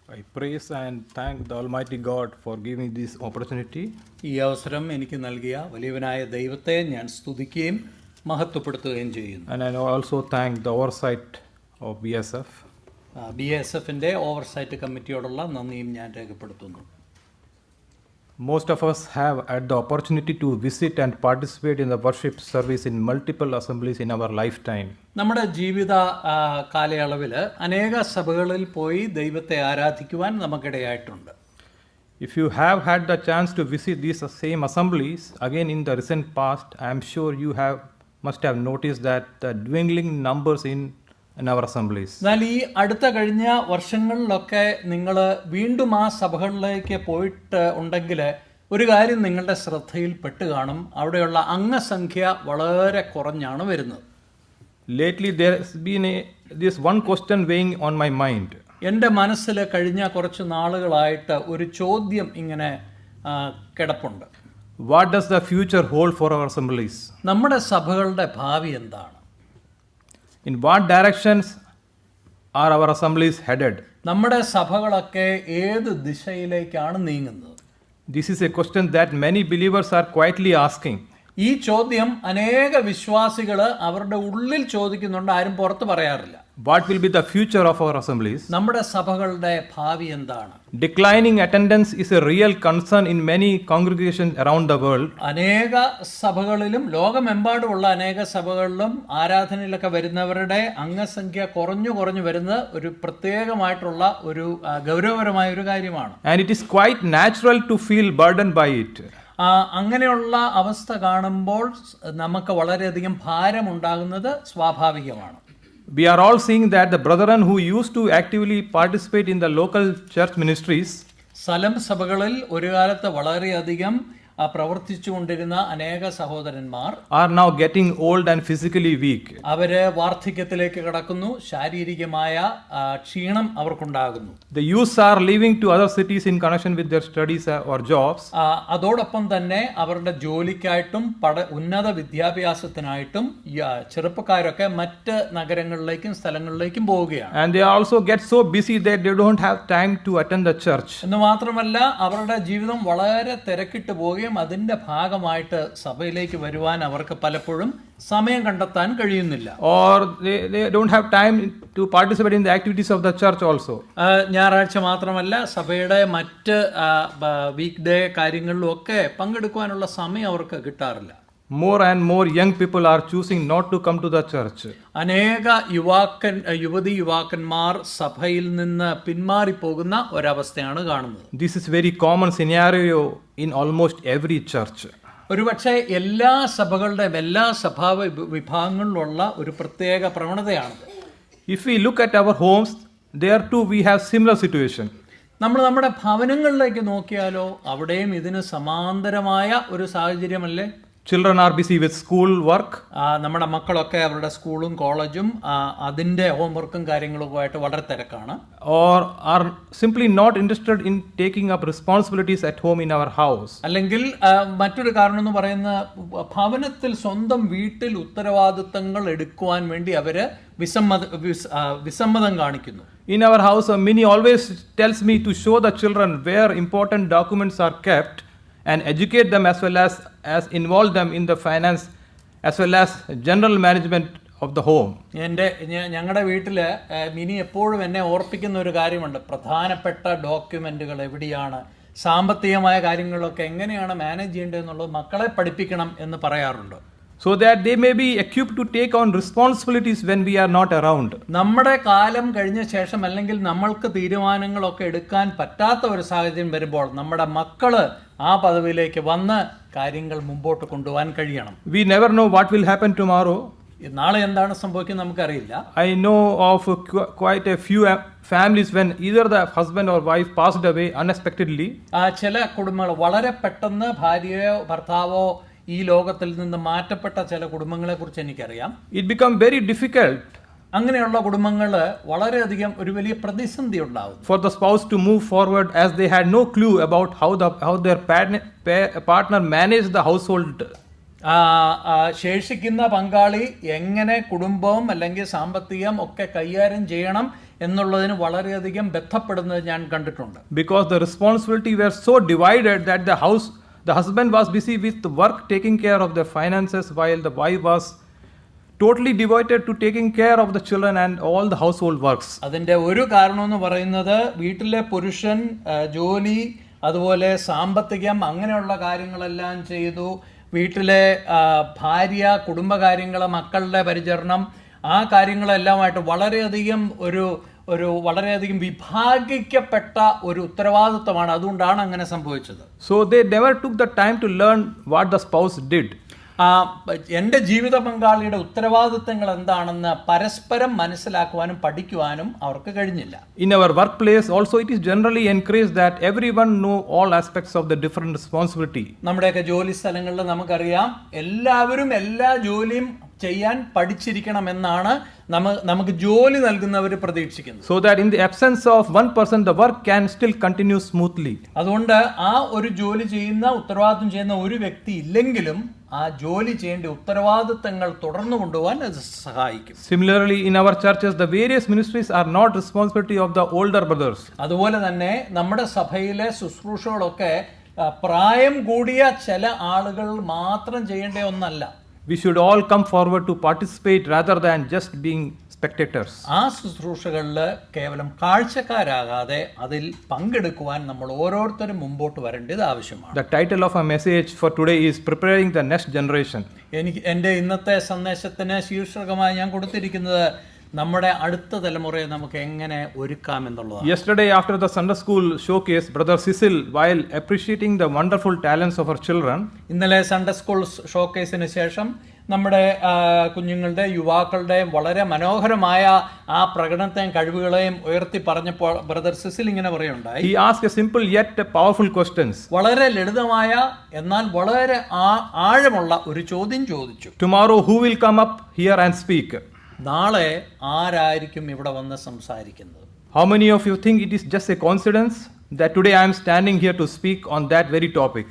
I praise and thank the Almighty God for giving this opportunity. ഈ അവസരം എനിക്ക് നൽകിയ വലിയവനായ ദൈവത്തെ ഞാൻ സ്തുതിക്കുകയും മഹത്വപ്പെടുത്തുകയും ചെയ്യുന്നു. And I also thank the oversight of BSF. BSFന്റെ ഓവർസൈറ്റ് കമ്മിറ്റിയോടുള്ള നന്ദിയും ഞാൻ രേഖപ്പെടുത്തുന്നു. Most of us have had the opportunity to visit and participate in the worship service in multiple assemblies in our lifetime. നമ്മുടെ ജീവിത കാലയളവിൽ അനേക സഭകളിൽ പോയി ദൈവത്തെ ആരാധിക്കുവാൻ നമുക്കിടയായിട്ടുണ്ട്. If you have had the chance to visit these same assemblies again in the recent past, I am sure you must have noticed that the dwindling numbers in our assemblies. എന്നാൽ ഈ കഴിഞ്ഞ വർഷങ്ങളിലൊക്കെ നിങ്ങൾ വീണ്ടും ആ സഭകളിലേക്ക് പോയിട്ട് ഉണ്ടെങ്കിൽ ഒരു കാര്യം നിങ്ങളുടെ ശ്രദ്ധയിൽ പെട്ട് കാണും, അവിടെയുള്ള അംഗസംഖ്യ വളരെ കുറഞ്ഞാണ് വരുന്നത്. Lately there has been this one question weighing on my mind. എൻ്റെ മനസ്സിൽ കഴിഞ്ഞ കുറച്ച് നാളുകളായിട്ട് ഒരു ചോദ്യം ഇങ്ങനെ കിടപ്പുണ്ട്. What does the future hold for our assemblies? നമ്മുടെ സഭകളുടെ ഭാവി എന്താണ്? In what directions are our assemblies headed? നമ്മുടെ സഭകളൊക്കെ ഏത് ദിശയിലേക്കാണ് നീങ്ങുന്നത്? This is a question that many believers are quietly asking. ഈ ചോദ്യം അനേക വിശ്വാസികൾ അവരുടെ ഉള്ളിൽ ചോദിക്കുന്നുണ്ട്, ആരും പുറത്ത് പറയാറില്ല. What will be the future of our assemblies? നമ്മുടെ സഭകളുടെ ഭാവി എന്താണ്? Declining attendance is a real concern in many congregations around the world. അനേക സഭകളിലും ലോകമെമ്പാടുമുള്ള അനേക സഭകളിലും ആരാധനയിലൊക്കെ വരുന്നവരുടെ അംഗസംഖ്യ കുറഞ്ഞു വരുന്നത് ഒരു പ്രത്യേകമായിട്ടുള്ള ഒരു ഗൗരവപരമായ ഒരു കാര്യമാണ്. And it is quite natural to feel burdened by it. അങ്ങനെയുള്ള അവസ്ഥ കാണുമ്പോൾ നമുക്ക് വളരെയധികം ഭാരമുണ്ടാകുന്നത് സ്വാഭാവികമാണ്. We are all seeing that the brethren who used to actively participate in the local church ministries സ്ഥലം സഭകളിൽ ഒരു കാലത്ത് വളരെയധികം പ്രവർത്തിച്ചുകൊണ്ടിരുന്ന അനേക സഹോദരന്മാർ are now getting old and physically weak. അവര് വാർദ്ധക്യത്തിലേക്ക് കടക്കുന്നു, ശാരീരികമായ ക്ഷീണം അവർക്കുണ്ടാകുന്നു. The youths are leaving to other cities in connection with their studies or jobs. അതോടൊപ്പം തന്നെ അവരുടെ ജോലിക്കായിട്ടും ഉന്നത വിദ്യാഭ്യാസത്തിനായിട്ടും ചെറുപ്പക്കാരൊക്കെ മറ്റ് നഗരങ്ങളിലേക്കും സ്ഥലങ്ങളിലേക്കും പോവുകയാണ്. And they also get so busy that they don't have time to attend the church. എന്ന് മാത്രമല്ല അവരുടെ ജീവിതം വളരെ തിരക്കിട്ട് പോവുകയും അതിന്റെ ഭാഗമായിട്ട് സഭയിലേക്ക് വരുവാൻ അവർക്ക് പലപ്പോഴും സമയം കണ്ടെത്താൻ കഴിയുന്നില്ല. Or they don't have time to participate in the activities of the church also. ഞായറാഴ്ച മാത്രമല്ല സഭയുടെ മറ്റ് വീക്ക് ഡേ കാര്യങ്ങളിലും ഒക്കെ പങ്കെടുക്കുവാനുള്ള സമയം അവർക്ക് കിട്ടാറില്ല. More and more young people are choosing not to come to the church. അനേക യുവാക്കന്മാർ സഭയിൽ നിന്ന് പിന്മാറിപ്പോകുന്ന ഒരവസ്ഥയാണ് കാണുന്നത്. This is very common scenario in almost every church. ഒരുപക്ഷെ എല്ലാ സഭകളുടെയും എല്ലാ സഭാ വിഭാഗങ്ങളിലുള്ള ഒരു പ്രത്യേക പ്രവണതയാണത്. If we look at our homes, there too we have similar situation. നമ്മൾ നമ്മുടെ ഭവനങ്ങളിലേക്ക് നോക്കിയാലോ അവിടെയും ഇതിന് സമാന്തരമായ ഒരു സാഹചര്യമല്ലേ? Children are busy with school work. നമ്മുടെ മക്കളൊക്കെ അവരുടെ സ്കൂളും കോളേജും അതിൻ്റെ ഹോംവർക്കും കാര്യങ്ങളൊക്കെ വളരെ തിരക്കാണ്. Or are simply not interested in taking up responsibilities at home in our house. അല്ലെങ്കിൽ മറ്റൊരു കാരണം എന്ന് പറയുന്ന ഭവനത്തിൽ സ്വന്തം വീട്ടിൽ ഉത്തരവാദിത്തങ്ങൾ എടുക്കുവാൻ വേണ്ടി അവര് വിസമ്മതം കാണിക്കുന്നു. In our house, Minnie always tells me to show the children where important documents are kept and educate them as well as involve them in the finance as well as general management of the home. ഞങ്ങളുടെ വീട്ടിൽ mini എപ്പോഴും എന്നെ ഓർപ്പിക്കുന്ന ഒരു കാര്യമുണ്ട്. പ്രധാനപ്പെട്ട ഡോക്യുമെന്റുകൾ എവിടെയാണ്, സാമ്പത്തികമായ കാര്യങ്ങളൊക്കെ എങ്ങനെയാണ് മാനേജ് ചെയ്യേണ്ടതെന്നുള്ളത് മക്കളെ പഠിപ്പിക്കണം എന്ന് പറയാറുണ്ട്. So that they may be equipped to take on responsibilities when we are not around. നമ്മുടെ കാലം കഴിഞ്ഞ ശേഷം അല്ലെങ്കിൽ നമ്മൾക്ക് തീരുമാനങ്ങളൊക്കെ എടുക്കാൻ പറ്റാത്ത ഒരു സാഹചര്യം വരുമ്പോൾ നമ്മുടെ മക്കള് ആ പദവിയിലേക്ക് വന്ന് കാര്യങ്ങൾ മുമ്പോട്ട് കൊണ്ടുപോകാൻ കഴിയണം. We never know what will happen tomorrow. നാളെ എന്താണ് സംഭവിക്കുന്നത് നമുക്കറിയില്ല. I know of quite a few families when either the husband or wife passed away unexpectedly. ചില കുടുംബങ്ങൾ വളരെ പെട്ടെന്ന് ഭാര്യയോ ഭർത്താവോ ഈ ലോകത്തിൽ നിന്ന് മാറ്റപ്പെട്ട ചില കുടുംബങ്ങളെ കുറിച്ച് എനിക്കറിയാം. It become very difficult. അങ്ങനെയുള്ള കുടുംബങ്ങൾ വളരെയധികം ഒരു വലിയ പ്രതിസന്ധി ഉണ്ടാവും. For the spouse to move forward as they had no clue about how their partner managed the household. ശേഷിക്കുന്ന പങ്കാളി എങ്ങനെ കുടുംബവും അല്ലെങ്കിൽ സാമ്പത്തികം ഒക്കെ കൈകാര്യം ചെയ്യണം എന്നുള്ളതിന് വളരെയധികം ബന്ധപ്പെടുന്നത് ഞാൻ കണ്ടിട്ടുണ്ട്. Because the responsibility were so divided that the husband was busy with work taking care of the finances while the wife was totally devoted to taking care of the children and all the household works. അതിൻ്റെ ഒരു കാരണം എന്ന് പറയുന്നത് വീട്ടിലെ പുരുഷൻ ജോലി, അതുപോലെ സാമ്പത്തികം, അങ്ങനെയുള്ള കാര്യങ്ങളെല്ലാം ചെയ്തു. വീട്ടിലെ ഭാര്യ കുടുംബകാര്യങ്ങൾ, മക്കളുടെ പരിചരണം, ആ കാര്യങ്ങളെല്ലാമായിട്ട് വളരെയധികം വളരെയധികം വിഭാഗിക്കപ്പെട്ട ഒരു ഉത്തരവാദിത്വമാണ്. അതുകൊണ്ടാണ് അങ്ങനെ സംഭവിച്ചത്. So they never took the time to learn what the spouse did. എൻ്റെ ജീവിത പങ്കാളിയുടെ ഉത്തരവാദിത്തങ്ങൾ എന്താണെന്ന് പരസ്പരം മനസ്സിലാക്കുവാനും പഠിക്കുവാനും അവർക്ക് കഴിഞ്ഞില്ല. In our workplace also it is generally encouraged that everyone know all aspects of the different responsibility. നമ്മുടെയൊക്കെ ജോലി സ്ഥലങ്ങളിൽ നമുക്കറിയാം, എല്ലാവരും എല്ലാ ജോലിയും ചെയ്യാൻ പഠിച്ചിരിക്കണമെന്നാണ് നമുക്ക് ജോലി നൽകുന്നവർ പ്രതീക്ഷിക്കുന്നത്. So that in the absence of one person the work can still continue smoothly. അതുകൊണ്ട് ആ ഒരു ജോലി ചെയ്യുന്ന, ഉത്തരവാദിത്വം ചെയ്യുന്ന ഒരു വ്യക്തി ഇല്ലെങ്കിലും ആ ജോലി ചെയ്യേണ്ട ഉത്തരവാദിത്തങ്ങൾ തുടർന്നു കൊണ്ടുപോകാൻ അത് സഹായിക്കും. Similarly in our churches the various ministries are not responsibility of the older brothers. അതുപോലെ തന്നെ നമ്മുടെ സഭയിലെ ശുശ്രൂഷകളൊക്കെ പ്രായം കൂടിയ ചില ആളുകൾ മാത്രം ചെയ്യേണ്ട ഒന്നല്ല. We should all come forward to participate rather than just being spectators. ആ ശുശ്രൂഷകളിൽ കേവലം കാഴ്ചക്കാരാകാതെ അതിൽ പങ്കെടുക്കുവാൻ നമ്മൾ ഓരോരുത്തരും മുമ്പോട്ട് വരേണ്ടത് ആവശ്യമാണ്. The title of our message for today is Preparing the Next Generation. എൻ്റെ ഇന്നത്തെ സന്ദേശത്തിന് ശീർഷകമായി ഞാൻ കൊടുത്തിരിക്കുന്നത് നമ്മുടെ അടുത്ത തലമുറയെ നമുക്ക് എങ്ങനെ ഒരുക്കാം എന്നുള്ളതാണ്. Yesterday after the Sunday school showcase, Brother Cecil, while appreciating the wonderful talents of her children, ഇന്നലെ സൺഡേ സ്കൂൾ ഷോക്കേസിന് ശേഷം നമ്മുടെ കുഞ്ഞുങ്ങളുടെ, യുവാക്കളുടെയും വളരെ മനോഹരമായ ആ പ്രകടനത്തെയും കഴിവുകളെയും ഉയർത്തി പറഞ്ഞപ്പോൾ ബ്രദർ സിസിൽ ഇങ്ങനെ പറയുണ്ടായി. he asked a simple yet powerful questions. വളരെ ലളിതമായ എന്നാൽ വളരെ ആഴമുള്ള ഒരു ചോദ്യം ചോദിച്ചു. Tomorrow who will come up here and speak? നാളെ ആരായിരിക്കും ഇവിടെ വന്ന് സംസാരിക്കുന്നത്? How many of you think it is just a coincidence that today I am standing here to speak on that very topic?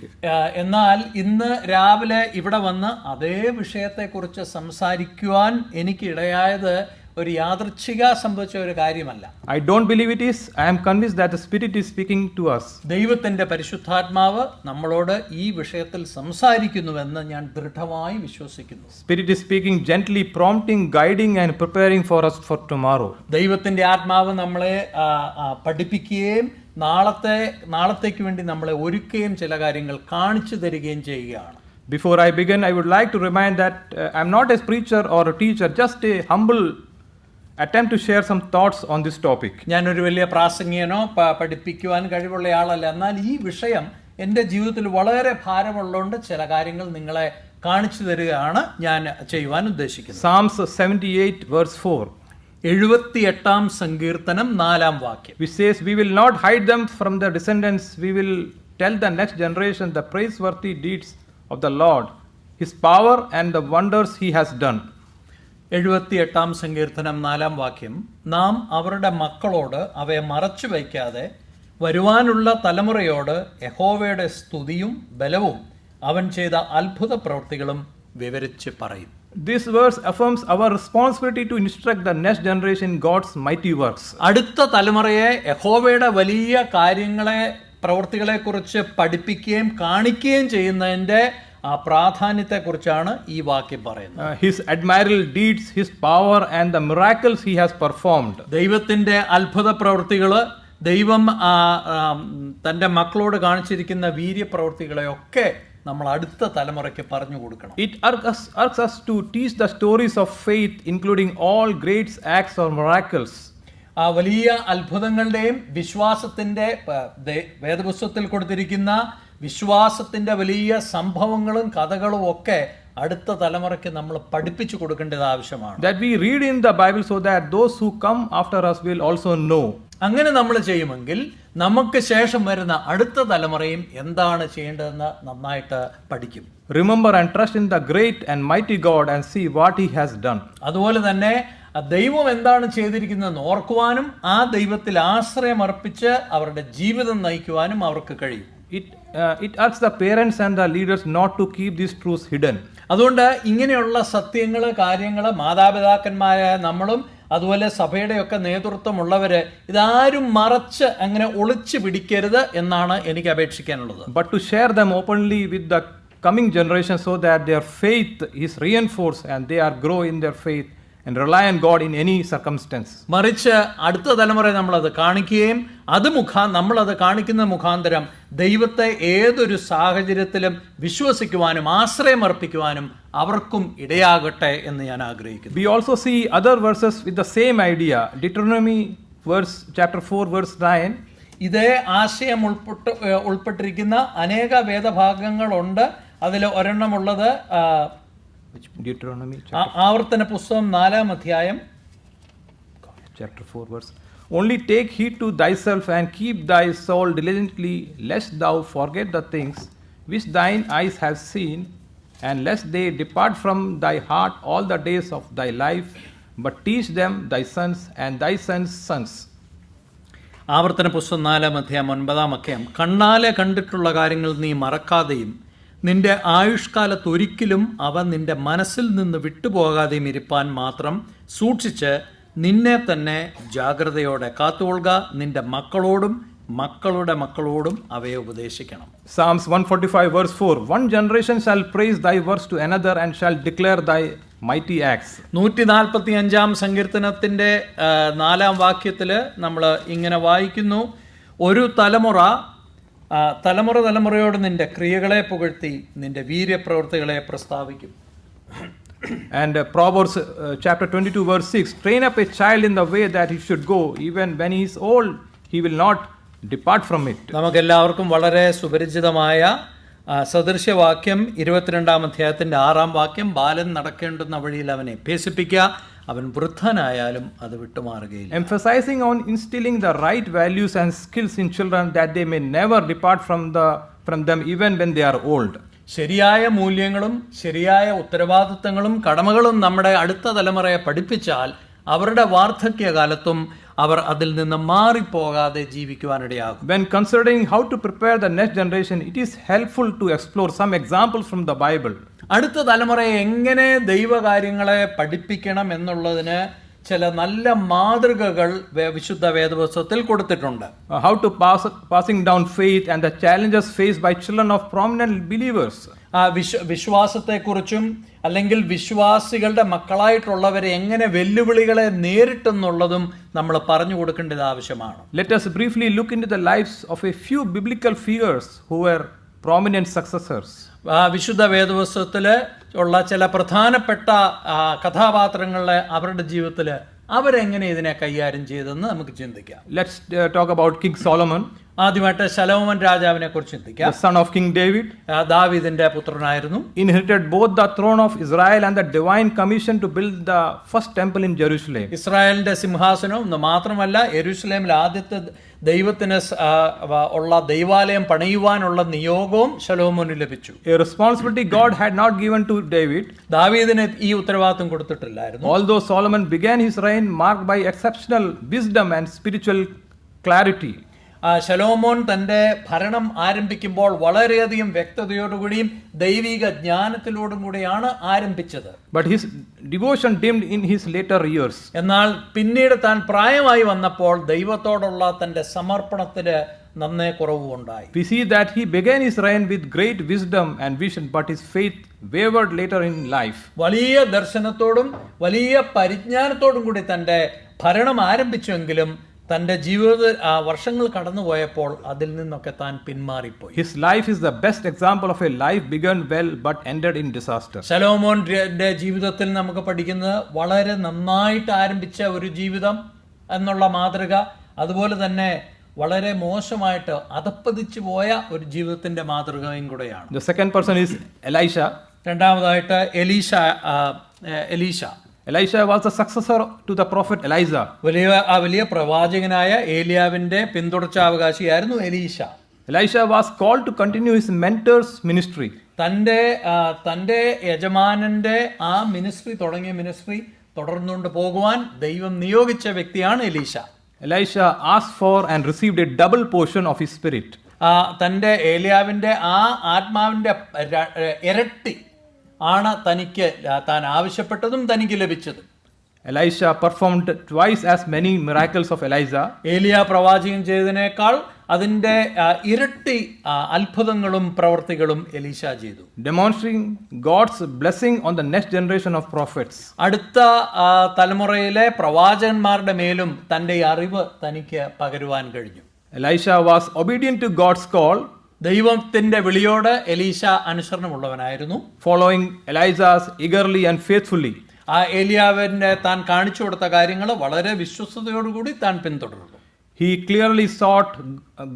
എന്നാൽ ഇന്ന് രാവിലെ ഇവിടെ വന്ന് അതേ വിഷയത്തെക്കുറിച്ച് സംസാരിക്കുവാൻ എനിക്ക് ഇടയായത് ഒരു യാദൃച്ഛിക സംഭവിച്ച ഒരു കാര്യമല്ല. I don't believe it is. I am convinced that the Spirit is speaking to us. ദൈവത്തിന്റെ പരിശുദ്ധാത്മാവ് നമ്മളോട് ഈ വിഷയത്തിൽ സംസാരിക്കുന്നുവെന്ന് ഞാൻ ദൃഢമായി വിശ്വസിക്കുന്നു. Spirit is speaking gently, prompting, guiding and preparing for us for tomorrow. ദൈവത്തിന്റെ ആത്മാവ് നമ്മളെ പഠിപ്പിക്കുകയും നാളത്തേക്ക് വേണ്ടി നമ്മളെ ഒരുക്കുകയും ചില കാര്യങ്ങൾ കാണിച്ചു തരികയും ചെയ്യുകയാണ്. Before I begin, I would like to remind that I am not a preacher or a teacher, just a humble attempt to share some thoughts on this topic. ഞാനൊരു വലിയ പ്രാസംഗികനോ പഠിപ്പിക്കുവാൻ കഴിവുള്ള ആളല്ല. എന്നാൽ ഈ വിഷയം എൻ്റെ ജീവിതത്തിൽ വളരെ ഭാരമുള്ളതുകൊണ്ട് ചില കാര്യങ്ങൾ നിങ്ങളെ കാണിച്ചു തരികയാണ് ഞാൻ ചെയ്യുവാൻ ഉദ്ദേശിക്കുന്നത്. Psalms 78 verse 4. 78-ാം സങ്കീർത്തനം 4-ാം വാക്യം. Which says, we will not hide them from the descendants, we will tell the next generation the praiseworthy deeds of the Lord, his power and the wonders he has done. 78-ാം സങ്കീർത്തനം 4-ാം വാക്യം. നാം അവരുടെ മക്കളോട് അവയെ മറച്ചു വയ്ക്കാതെ വരുവാനുള്ള തലമുറയോട് യഹോവയുടെ സ്തുതിയും ബലവും അവൻ ചെയ്ത അത്ഭുത പ്രവൃത്തികളും വിവരിച്ച് പറയും. This verse affirms our responsibility to instruct the next generation God's mighty works. അടുത്ത തലമുറയെ യഹോവയുടെ വലിയ പ്രവൃത്തികളെ കുറിച്ച് പഠിപ്പിക്കുകയും കാണിക്കുകയും ചെയ്യുന്നതിന്റെ ആ പ്രാധാന്യത്തെക്കുറിച്ചാണ് ഈ വാക്യം പറയുന്നത്. His admirable deeds, his power and the miracles he has performed. ദൈവത്തിന്റെ അത്ഭുത പ്രവൃത്തികള്, ദൈവം തന്റെ മക്കളോട് കാണിച്ചിരിക്കുന്ന വീര്യപ്രവൃത്തികളെയൊക്കെ നമ്മൾ അടുത്ത തലമുറയ്ക്ക് പറഞ്ഞു കൊടുക്കണം. It urges us to teach the stories of faith, including all great acts or miracles. ആ വലിയ അത്ഭുതങ്ങളുടെയും വിശ്വാസത്തിന്റെ വേദപുസ്തകത്തിൽ കൊടുത്തിരിക്കുന്ന വിശ്വാസത്തിന്റെ വലിയ സംഭവങ്ങളും കഥകളും ഒക്കെ അടുത്ത തലമുറയ്ക്ക് നമ്മൾ പഠിപ്പിച്ചു കൊടുക്കേണ്ടത് ആവശ്യമാണ്. That we read in the Bible so that those who come after us will also know. അങ്ങനെ നമ്മൾ ചെയ്യുമെങ്കിൽ നമുക്ക് ശേഷം വരുന്ന അടുത്ത തലമുറയും എന്താണ് ചെയ്യേണ്ടതെന്ന് നന്നായിട്ട് പഠിക്കും. Remember and trust in the great and mighty God and see what he has done. അതുപോലെ തന്നെ ദൈവം എന്താണ് ചെയ്തിരിക്കുന്നതെന്ന് ഓർക്കുവാനും ആ ദൈവത്തിൽ ആശ്രയം അർപ്പിച്ച് അവരുടെ ജീവിതം നയിക്കുവാനും അവർക്ക് കഴിയും. It urges the parents and the leaders not to keep these truths hidden. അതുകൊണ്ട് ഇങ്ങനെയുള്ള സത്യങ്ങൾ, കാര്യങ്ങൾ മാതാപിതാക്കന്മാരായ നമ്മളും അതുപോലെ സഭയുടെയൊക്കെ നേതൃത്വമുള്ളവര് ഇതാരും മറച്ച് അങ്ങനെ ഒളിച്ചു പിടിക്കരുത് എന്നാണ് എനിക്ക് അപേക്ഷിക്കാനുള്ളത്. but to share them openly with the coming generation so that their faith is reinforced and they are grow in their faith and rely on God in any circumstance. മറിച്ച് അടുത്ത തലമുറയെ നമ്മളത് കാണിക്കുകയും നമ്മളത് കാണിക്കുന്ന മുഖാന്തരം ദൈവത്തെ ഏതൊരു സാഹചര്യത്തിലും വിശ്വസിക്കുവാനും ആശ്രയം അർപ്പിക്കുവാനും അവർക്കും ഇടയാകട്ടെ എന്ന് ഞാൻ ആഗ്രഹിക്കുന്നു. We also see other verses with the same idea. Deuteronomy chapter 4 verse 9. ഇതേ ആശയം ഉൾപ്പെട്ടിരിക്കുന്ന അനേക വേദഭാഗങ്ങളുണ്ട്. അതിൽ ഒരെണ്ണമുള്ളത് Deuteronomy ആവർത്തന പുസ്തകം 4-ാം അധ്യായം chapter 4 verse. Only take heed to thyself and keep thy soul diligently, lest thou forget the things which thine eyes have seen, and lest they depart from thy heart all the days of thy life, but teach them thy sons and thy sons' sons. ആവർത്തന പുസ്തകം 4-ാം അധ്യായം 9-ാം വാക്യം. കണ്ണാലെ കണ്ടിട്ടുള്ള കാര്യങ്ങൾ നീ മറക്കാതെയും നിന്റെ ആയുഷ്കാലത്തൊരിക്കലും അവ നിന്റെ മനസ്സിൽ നിന്ന് വിട്ടുപോകാതെയും ഇരിപ്പാൻ മാത്രം സൂക്ഷിച്ച് നിന്നെ തന്നെ ജാഗ്രതയോടെ കാത്തുകൊള്ളുക. നിന്റെ മക്കളോടും മക്കളുടെ മക്കളോടും അവയെ ഉപദേശിക്കണം. Psalms 145 verse 4. One generation shall praise thy works to another and shall declare thy mighty acts. 145-ാം സങ്കീർത്തനത്തിന്റെ 4-ാം വാക്യത്തില് നമ്മൾ ഇങ്ങനെ വായിക്കുന്നു, ഒരു തലമുറയോട് നിന്റെ ക്രിയകളെ പുകഴ്ത്തി നിന്റെ വീര്യപ്രവൃത്തികളെ പ്രസ്താവിക്കും. And Proverbs chapter 22 verse 6. Train up a child in the way that he should go, even when he is old he will not depart from it. നമുക്കെല്ലാവർക്കും വളരെ സുപരിചിതമായ സദൃശ്യവാക്യം 22-ാം അധ്യായത്തിന്റെ 6-ാം വാക്യം. ബാലൻ നടക്കേണ്ടുന്ന വഴിയിൽ അവനെ അഭ്യസിപ്പിക്കുക, അവൻ വൃദ്ധനായാലും അത് വിട്ടുമാറുകയില്ല. Emphasizing on instilling the right values and skills in children that they may never depart from them even when they are old. ശരിയായ മൂല്യങ്ങളും ശരിയായ ഉത്തരവാദിത്തങ്ങളും കടമകളും നമ്മുടെ അടുത്ത തലമുറയെ പഠിപ്പിച്ചാൽ അവരുടെ വാർദ്ധക്യകാലത്തും അവർ അതിൽ നിന്ന് മാറിപ്പോകാതെ ജീവിക്കുവാനിടയാകും. When considering how to prepare the next generation, it is helpful to explore some examples from the Bible. അടുത്ത തലമുറയെ എങ്ങനെ ദൈവകാര്യങ്ങളെ പഠിപ്പിക്കണം എന്നുള്ളതിന് ചില നല്ല മാതൃകകൾ വിശുദ്ധ വേദപുസ്തകത്തിൽ കൊടുത്തിട്ടുണ്ട്. How to passing down faith and the challenges faced by children of prominent believers. വിശ്വാസത്തെക്കുറിച്ചും അല്ലെങ്കിൽ വിശ്വാസികളുടെ മക്കളായിട്ടുള്ളവരെ എങ്ങനെ വെല്ലുവിളികളെ നേരിട്ടെന്നുള്ളതും നമ്മൾ പറഞ്ഞു കൊടുക്കേണ്ടത് ആവശ്യമാണ്. Let us briefly look into the lives of a few biblical figures who were prominent successors. വിശുദ്ധ വേദപുസ്തകത്തിൽ ഉള്ള ചില പ്രധാനപ്പെട്ട കഥാപാത്രങ്ങളെ അവരുടെ ജീവിതത്തിൽ അവരെങ്ങനെ ഇതിനെ കൈകാര്യം ചെയ്തെന്ന് നമുക്ക് ചിന്തിക്കാം. Let's talk about King Solomon. ആദ്യമായിട്ട് ശലോമോൻ രാജാവിനെ കുറിച്ച് ചിന്തിക്കാം. The son of King David. ദാവീദിന്റെ പുത്രനായിരുന്നു. Inherited both the throne of Israel and the divine commission to build the first temple in Jerusalem. ഇസ്രായേലിന്റെ സിംഹാസനം എന്ന് മാത്രമല്ല യെരൂശലേമിൽ ആദ്യത്തെ ദൈവത്തിന് ഉള്ള ദൈവാലയം പണിയുവാനുള്ള നിയോഗവും ശലോമോന് ലഭിച്ചു. A responsibility God had not given to David. ദാവീദിന് ഈ ഉത്തരവാദിത്വം കൊടുത്തിട്ടില്ലായിരുന്നു. Although Solomon began his reign marked by exceptional wisdom and spiritual clarity. ശലോമോൻ തന്റെ ഭരണം ആരംഭിക്കുമ്പോൾ വളരെയധികം വ്യക്തതയോടുകൂടിയും ദൈവിക ജ്ഞാനത്തിലോടും കൂടിയാണ് ആരംഭിച്ചത്. But his devotion dimmed in his later years. എന്നാൽ പിന്നീട് താൻ പ്രായമായി വന്നപ്പോൾ ദൈവത്തോടുള്ള തന്റെ സമർപ്പണത്തിന് നന്നേ കുറവുണ്ടായി. We see that he began his reign with great wisdom and vision, but his faith wavered later in life. വലിയ ദർശനത്തോടും വലിയ പരിജ്ഞാനത്തോടും കൂടി തന്റെ ഭരണം ആരംഭിച്ചുവെങ്കിലും തന്റെ ജീവിത വർഷങ്ങൾ കടന്നുപോയപ്പോൾ അതിൽ നിന്നൊക്കെ താൻ പിന്മാറിപ്പോയി. His life is the best example of a life begun well but ended in disaster. ശലോമോന്റെ ജീവിതത്തിൽ നമുക്ക് പഠിക്കുന്നത് വളരെ നന്നായിട്ട് ആരംഭിച്ച ഒരു ജീവിതം എന്നുള്ള മാതൃക, അതുപോലെ തന്നെ വളരെ മോശമായിട്ട് അധപ്പതിച്ചു പോയ ഒരു ജീവിതത്തിന്റെ മാതൃകയും കൂടെയാണ്. The second person is Elisha. രണ്ടാമതായിട്ട് Elisha was the successor to the prophet Elijah. വലിയ പ്രവാചകനായ ഏലിയാവിന്റെ പിന്തുടർച്ചാവകാശിയായിരുന്നു എലീശ. Elisha was called to continue his mentor's ministry. തന്റെ യജമാനന്റെ ആ മിനിസ്ട്രി തുടർന്നുകൊണ്ട് പോകുവാൻ ദൈവം നിയോഗിച്ച വ്യക്തിയാണ് എലീശ. Elisha asked for and received a double portion of his spirit. തന്റെ ഏലിയാവിന്റെ ആ ആത്മാവിന്റെ ഇരട്ടി ആണ് താൻ ആവശ്യപ്പെട്ടതും തനിക്ക് ലഭിച്ചത്. Elisha performed twice as many miracles of Elijah. ഏലിയ പ്രവാചകൻ ചെയ്തതിനേക്കാൾ അതിന്റെ ഇരട്ടി അത്ഭുതങ്ങളും പ്രവർത്തികളും എലീശ ചെയ്തു, demonstrating God's blessing on the next generation of prophets. അടുത്ത തലമുറയിലെ പ്രവാചകന്മാരുടെ മേലും തന്റെ അറിവ് തനിക്ക് പകരുവാൻ കഴിഞ്ഞു. Elisha was obedient to God's call, ദൈവത്തിന്റെ വിളിയോട് എലീശ അനുസരണമുള്ളവനായിരുന്നു, following Elijah's eagerly and faithfully. ഏലിയാവിന്റെ താൻ കാണിച്ചു കൊടുത്ത കാര്യങ്ങൾ വളരെ വിശ്വസ്തയോടുകൂടി താൻ പിന്തുടർന്നു. He clearly sought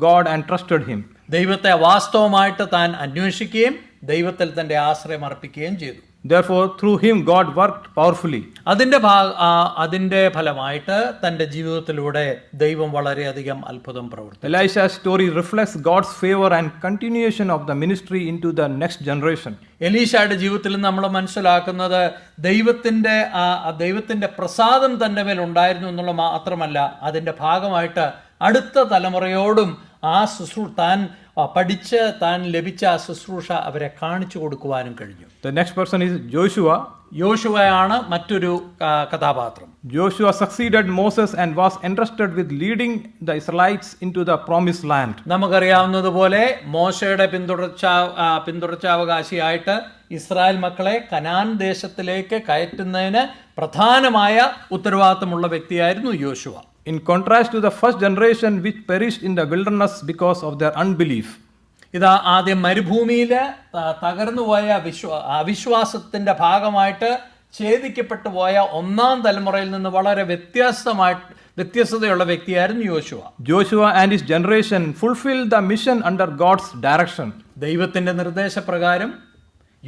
God and trusted him. ദൈവത്തെ വാസ്തവമായിട്ട് താൻ അന്വേഷിക്കുകയും ദൈവത്തിൽ തന്റെ ആശ്രയം അർപ്പിക്കുകയും ചെയ്തു. Therefore, through him, God worked powerfully. അതിന്റെ ഫലമായിട്ട് തന്റെ ജീവിതത്തിലൂടെ ദൈവം വളരെയധികം അത്ഭുതം പ്രവർത്തിച്ചു. Elisha's story reflects God's favor and continuation of the ministry into the next generation. എലീശയുടെ ജീവിതത്തിൽ നമ്മൾ മനസ്സിലാക്കുന്നത് ദൈവത്തിന്റെ പ്രസാദം തന്റെ മേൽ ഉണ്ടായിരുന്നു എന്നുള്ള മാത്രമല്ല, അതിന്റെ ഭാഗമായിട്ട് അടുത്ത തലമുറയോടും ആ താൻ പഠിച്ച് താൻ ലഭിച്ച ആ ശുശ്രൂഷ അവരെ കാണിച്ചു കൊടുക്കുവാനും കഴിഞ്ഞു. The next person is Joshua. യോശുവയാണ് മറ്റൊരു കഥാപാത്രം. Joshua succeeded Moses and was entrusted with leading the Israelites into the promised land. നമുക്കറിയാവുന്നതുപോലെ മോശയുടെ പിന്തുടർച്ചാവകാശിയായിട്ട് ഇസ്രായേൽ മക്കളെ കനാൻ ദേശത്തിലേക്ക് കയറ്റുന്നതിന് പ്രധാനമായ ഉത്തരവാദിത്തമുള്ള വ്യക്തിയായിരുന്നു യോശുവ. In contrast to the first generation which perished in the wilderness because of their unbelief. ഇതാ ആദ്യം മരുഭൂമിയിൽ തകർന്നുപോയ അവിശ്വാസത്തിന്റെ ഭാഗമായിട്ട് ഛേദിക്കപ്പെട്ടു പോയ ഒന്നാം തലമുറയിൽ നിന്ന് വളരെ വ്യത്യസ്തതയുള്ള വ്യക്തിയായിരുന്നു യോശുവ. Joshua and his generation fulfilled the mission under God's direction. ദൈവത്തിന്റെ നിർദ്ദേശപ്രകാരം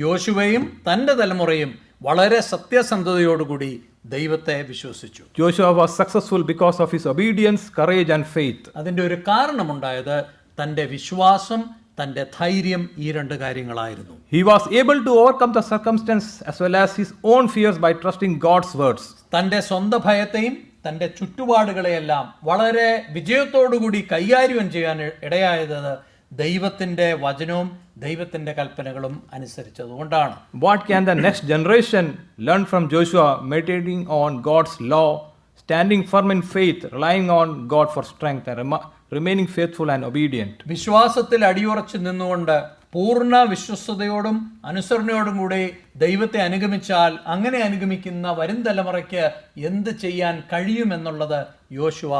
യോശുവയും തന്റെ തലമുറയും വളരെ സത്യസന്ധതയോടുകൂടി ദൈവത്തെ വിശ്വസിച്ചു. Joshua was successful because of his obedience, courage and faith. അതിന്റെ ഒരു കാരണമുണ്ടായത് തന്റെ വിശ്വാസം, തന്റെ ധൈര്യം, ഈ രണ്ട് കാര്യങ്ങളായിരുന്നു. He was able to overcome the circumstance as well as his own fears by trusting God's words. തന്റെ സ്വന്തം ഭയത്തെയും തന്റെ ചുറ്റുപാടുകളെയെല്ലാം വളരെ വിജയത്തോടുകൂടി കൈകാര്യം ചെയ്യാൻ ഇടയായത് ദൈവത്തിന്റെ വചനവും ദൈവത്തിന്റെ കൽപ്പനകളും അനുസരിച്ചതുകൊണ്ടാണ്. What can the next generation learn from Joshua? Meditating on God's law, standing firm in faith, relying on God for strength and remaining faithful and obedient. വിശ്വാസത്തിൽ അടിയുറച്ചു നിന്നുകൊണ്ട് പൂർണ്ണ വിശ്വസ്തയോടും അനുസരണയോടും കൂടി ദൈവത്തെ അനുഗമിച്ചാൽ അങ്ങനെ അനുഗമിക്കുന്ന വരും തലമുറയ്ക്ക് എന്ത് ചെയ്യാൻ കഴിയുമെന്നുള്ളത് യോശുവ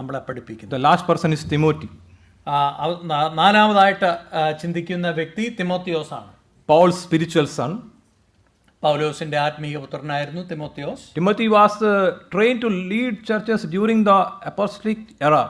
നമ്മളെ പഠിപ്പിക്കുന്നു. The last person is Timothy. നാലാമതായിട്ട് ചിന്തിക്കുന്ന വ്യക്തി തിമോത്തിയോസ് ആണ്. Paul's spiritual son. പൗലോസിന്റെ ആത്മീയ പുത്രനായിരുന്നു Timotheos. Timothy was trained to lead churches during the apostolic era.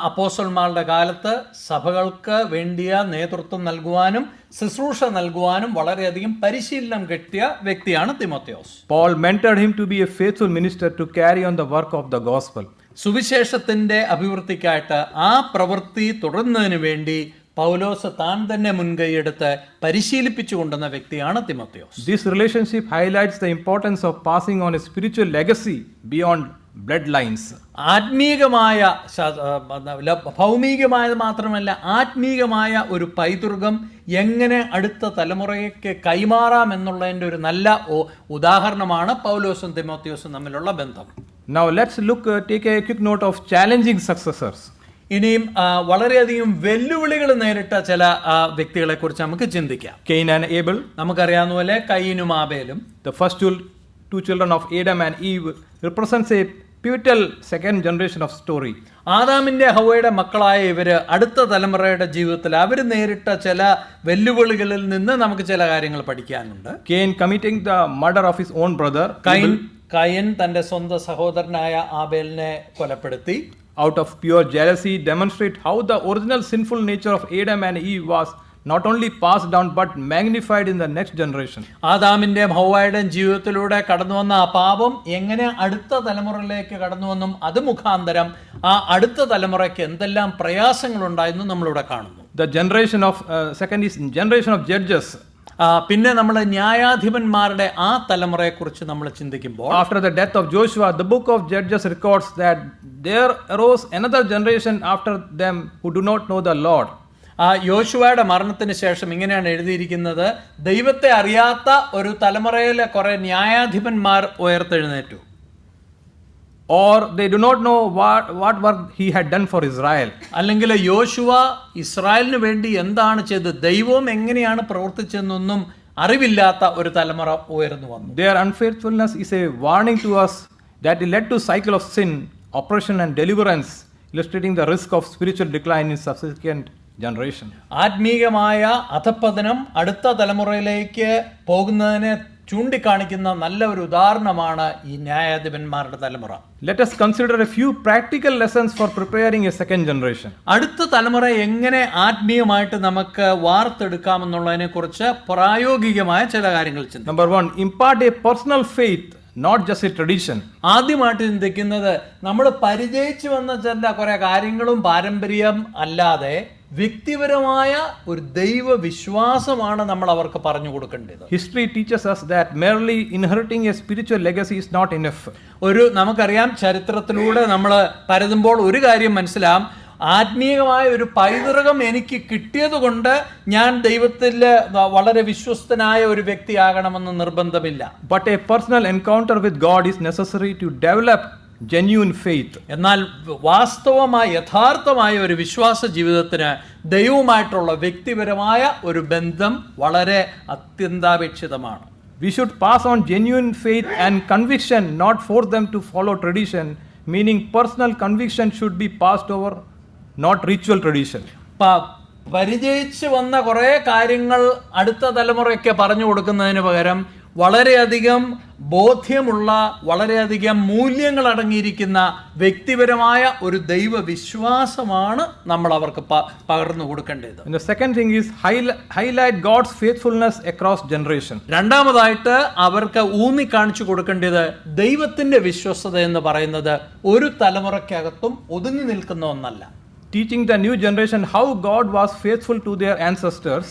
അപ്പോസ്തലന്മാരുടെ കാലത്ത് സഭകൾക്ക് വേണ്ടിയ നേതൃത്വം നൽകുവാനും ശുശ്രൂഷ നൽകുവാനും വളരെയധികം പരിശീലനം കിട്ടിയ വ്യക്തിയാണ് Timotheos. Paul mentored him to be a faithful minister to carry on the work of the gospel. സുവിശേഷത്തിന്റെ അഭിവൃദ്ധിക്കായിട്ട് ആ പ്രവൃത്തി തുടരുന്നതിന് വേണ്ടി പൗലോസ് താൻ തന്നെ മുൻകൈയെടുത്ത് പരിശീലിപ്പിച്ചു കൊണ്ടുവന്ന വ്യക്തിയാണ് Timotheos. This relationship highlights the importance of passing on a spiritual legacy beyond bloodlines. ആത്മീകമായ ഭൗമികമായത് മാത്രമല്ല ആത്മീകമായ ഒരു പൈതൃകം എങ്ങനെ അടുത്ത തലമുറയ്ക്ക് കൈമാറാം എന്നുള്ളതിൻ്റെ ഒരു നല്ല ഉദാഹരണമാണ് പൗലോസും തിമോത്തിയോസും തമ്മിലുള്ള ബന്ധം. Now let's take a quick note of challenging successors. ഇനിയും വളരെയധികം വെല്ലുവിളികൾ നേരിട്ട ചില വ്യക്തികളെ കുറിച്ച് നമുക്ക് ചിന്തിക്കാം. Cain and Abel. നമുക്കറിയാവുന്ന പോലെ കയീനും ആബേലും. The first two children of Adam and Eve represents a pivotal second generation of story. ആദാമിന്റെ ഹവ്വയുടെ മക്കളായ ഇവര് അടുത്ത തലമുറയുടെ ജീവിതത്തിൽ അവർ നേരിട്ട ചില വെല്ലുവിളികളിൽ നിന്ന് നമുക്ക് ചില കാര്യങ്ങൾ പഠിക്കാനുണ്ട്. Cain committing the murder of his own brother. കയൻ തന്റെ സ്വന്തം സഹോദരനായ ആബേലിനെ കൊലപ്പെടുത്തി. Out of pure jealousy demonstrate how the original sinful nature of Adam and Eve was not only passed down but magnified in the next generation. ആദാമിന്റെയും ഹവ്വായുടെയും ജീവിതത്തിലൂടെ കടന്നു വന്ന ആ പാപം എങ്ങനെ അടുത്ത തലമുറയിലേക്ക് കടന്നുവെന്നും അത് മുഖാന്തരം ആ അടുത്ത തലമുറയ്ക്ക് എന്തെല്ലാം പ്രയാസങ്ങൾ ഉണ്ടായെന്നും നമ്മളിവിടെ കാണുന്നു. The generation of second is generation of judges. പിന്നെ നമ്മൾ ന്യായാധിപന്മാരുടെ ആ തലമുറയെക്കുറിച്ച് നമ്മൾ ചിന്തിക്കുമ്പോൾ after the death of Joshua, the book of Judges records that there arose another generation after them who do not know the Lord. യോശുവയുടെ മരണത്തിന് ശേഷം ഇങ്ങനെയാണ് എഴുതിയിരിക്കുന്നത്, ദൈവത്തെ അറിയാത്ത ഒരു തലമുറയിലെ കുറെ ന്യായാധിപന്മാർ ഉയർത്തെഴുന്നേറ്റു. or they do not know what work he had done for Israel. അല്ലെങ്കിൽ യോശുവ ഇസ്രായേലിന് വേണ്ടി എന്താണ് ചെയ്തത്, ദൈവം എങ്ങനെയാണ് പ്രവർത്തിച്ചതെന്നൊന്നും അറിവില്ലാത്ത ഒരു തലമുറ ഉയർന്നു വന്നു. Their unfaithfulness is a warning to us that it led to cycle of sin, oppression and deliverance, illustrating the risk of spiritual decline in subsequent generation. ആത്മീയമായ അധപ്പതനം അടുത്ത തലമുറയിലേക്ക് പോകുന്നതിനെ ചൂണ്ടിക്കാണിക്കുന്ന നല്ല ഒരു ഉദാഹരണമാണ് ഈ ന്യായാധിപന്മാരുടെ തലമുറ. Let us consider a few practical lessons for preparing a second generation. അടുത്ത തലമുറ എങ്ങനെ ആത്മീയമായിട്ട് നമുക്ക് വാർത്തെടുക്കാമെന്നുള്ളതിനെ കുറിച്ച് പ്രായോഗികമായ ചില കാര്യങ്ങൾ ചിന്തിക്കാം. Number 1, impart a personal faith, not just a tradition. ആദ്യമായിട്ട് ചിന്തിക്കുന്നത് നമ്മൾ പരിചയിച്ചു വന്ന ചില കുറെ കാര്യങ്ങളും പാരമ്പര്യം അല്ലാതെ വ്യക്തിപരമായ ഒരു ദൈവ വിശ്വാസമാണ് നമ്മൾ അവർക്ക് പറഞ്ഞു കൊടുക്കേണ്ടത്. History teaches us that merely inheriting a spiritual legacy is not enough. നമുക്കറിയാം, ചരിത്രത്തിലൂടെ നമ്മൾ പരതുമ്പോൾ ഒരു കാര്യം മനസ്സിലാവും, ആത്മീയമായ ഒരു പൈതൃകം എനിക്ക് കിട്ടിയത് കൊണ്ട് ഞാൻ ദൈവത്തിൽ വളരെ വിശ്വസ്തനായ ഒരു വ്യക്തിയാകണമെന്ന് നിർബന്ധമില്ല. But a personal encounter with God is necessary to develop genuine faith. എന്നാൽ വാസ്തവമായ യഥാർത്ഥമായ ഒരു വിശ്വാസ ജീവിതത്തിന് ദൈവവുമായിട്ടുള്ള വ്യക്തിപരമായ ഒരു ബന്ധം വളരെ അത്യന്താപേക്ഷിതമാണ്. We should pass on genuine faith and conviction, not force them to follow tradition, meaning personal conviction should be passed over, not ritual tradition. പരിചയിച്ച് വന്ന കുറേ കാര്യങ്ങൾ അടുത്ത തലമുറയ്ക്ക് പറഞ്ഞു കൊടുക്കുന്നതിന് പകരം വളരെയധികം ബോധ്യമുള്ള, വളരെയധികം മൂല്യങ്ങൾ അടങ്ങിയിരിക്കുന്ന വ്യക്തിപരമായ ഒരു ദൈവ വിശ്വാസമാണ് നമ്മൾ അവർക്ക് പകർന്നു കൊടുക്കേണ്ടത്. And the second thing is highlight God's faithfulness across generation. രണ്ടാമതായിട്ട് അവർക്ക് ഊന്നി കാണിച്ചു കൊടുക്കേണ്ടത് ദൈവത്തിന്റെ വിശ്വസ്തത എന്ന് പറയുന്നത് ഒരു തലമുറയ്ക്കകത്തും ഒതുങ്ങി നിൽക്കുന്ന ഒന്നല്ല. Teaching the new generation how God was faithful to their ancestors.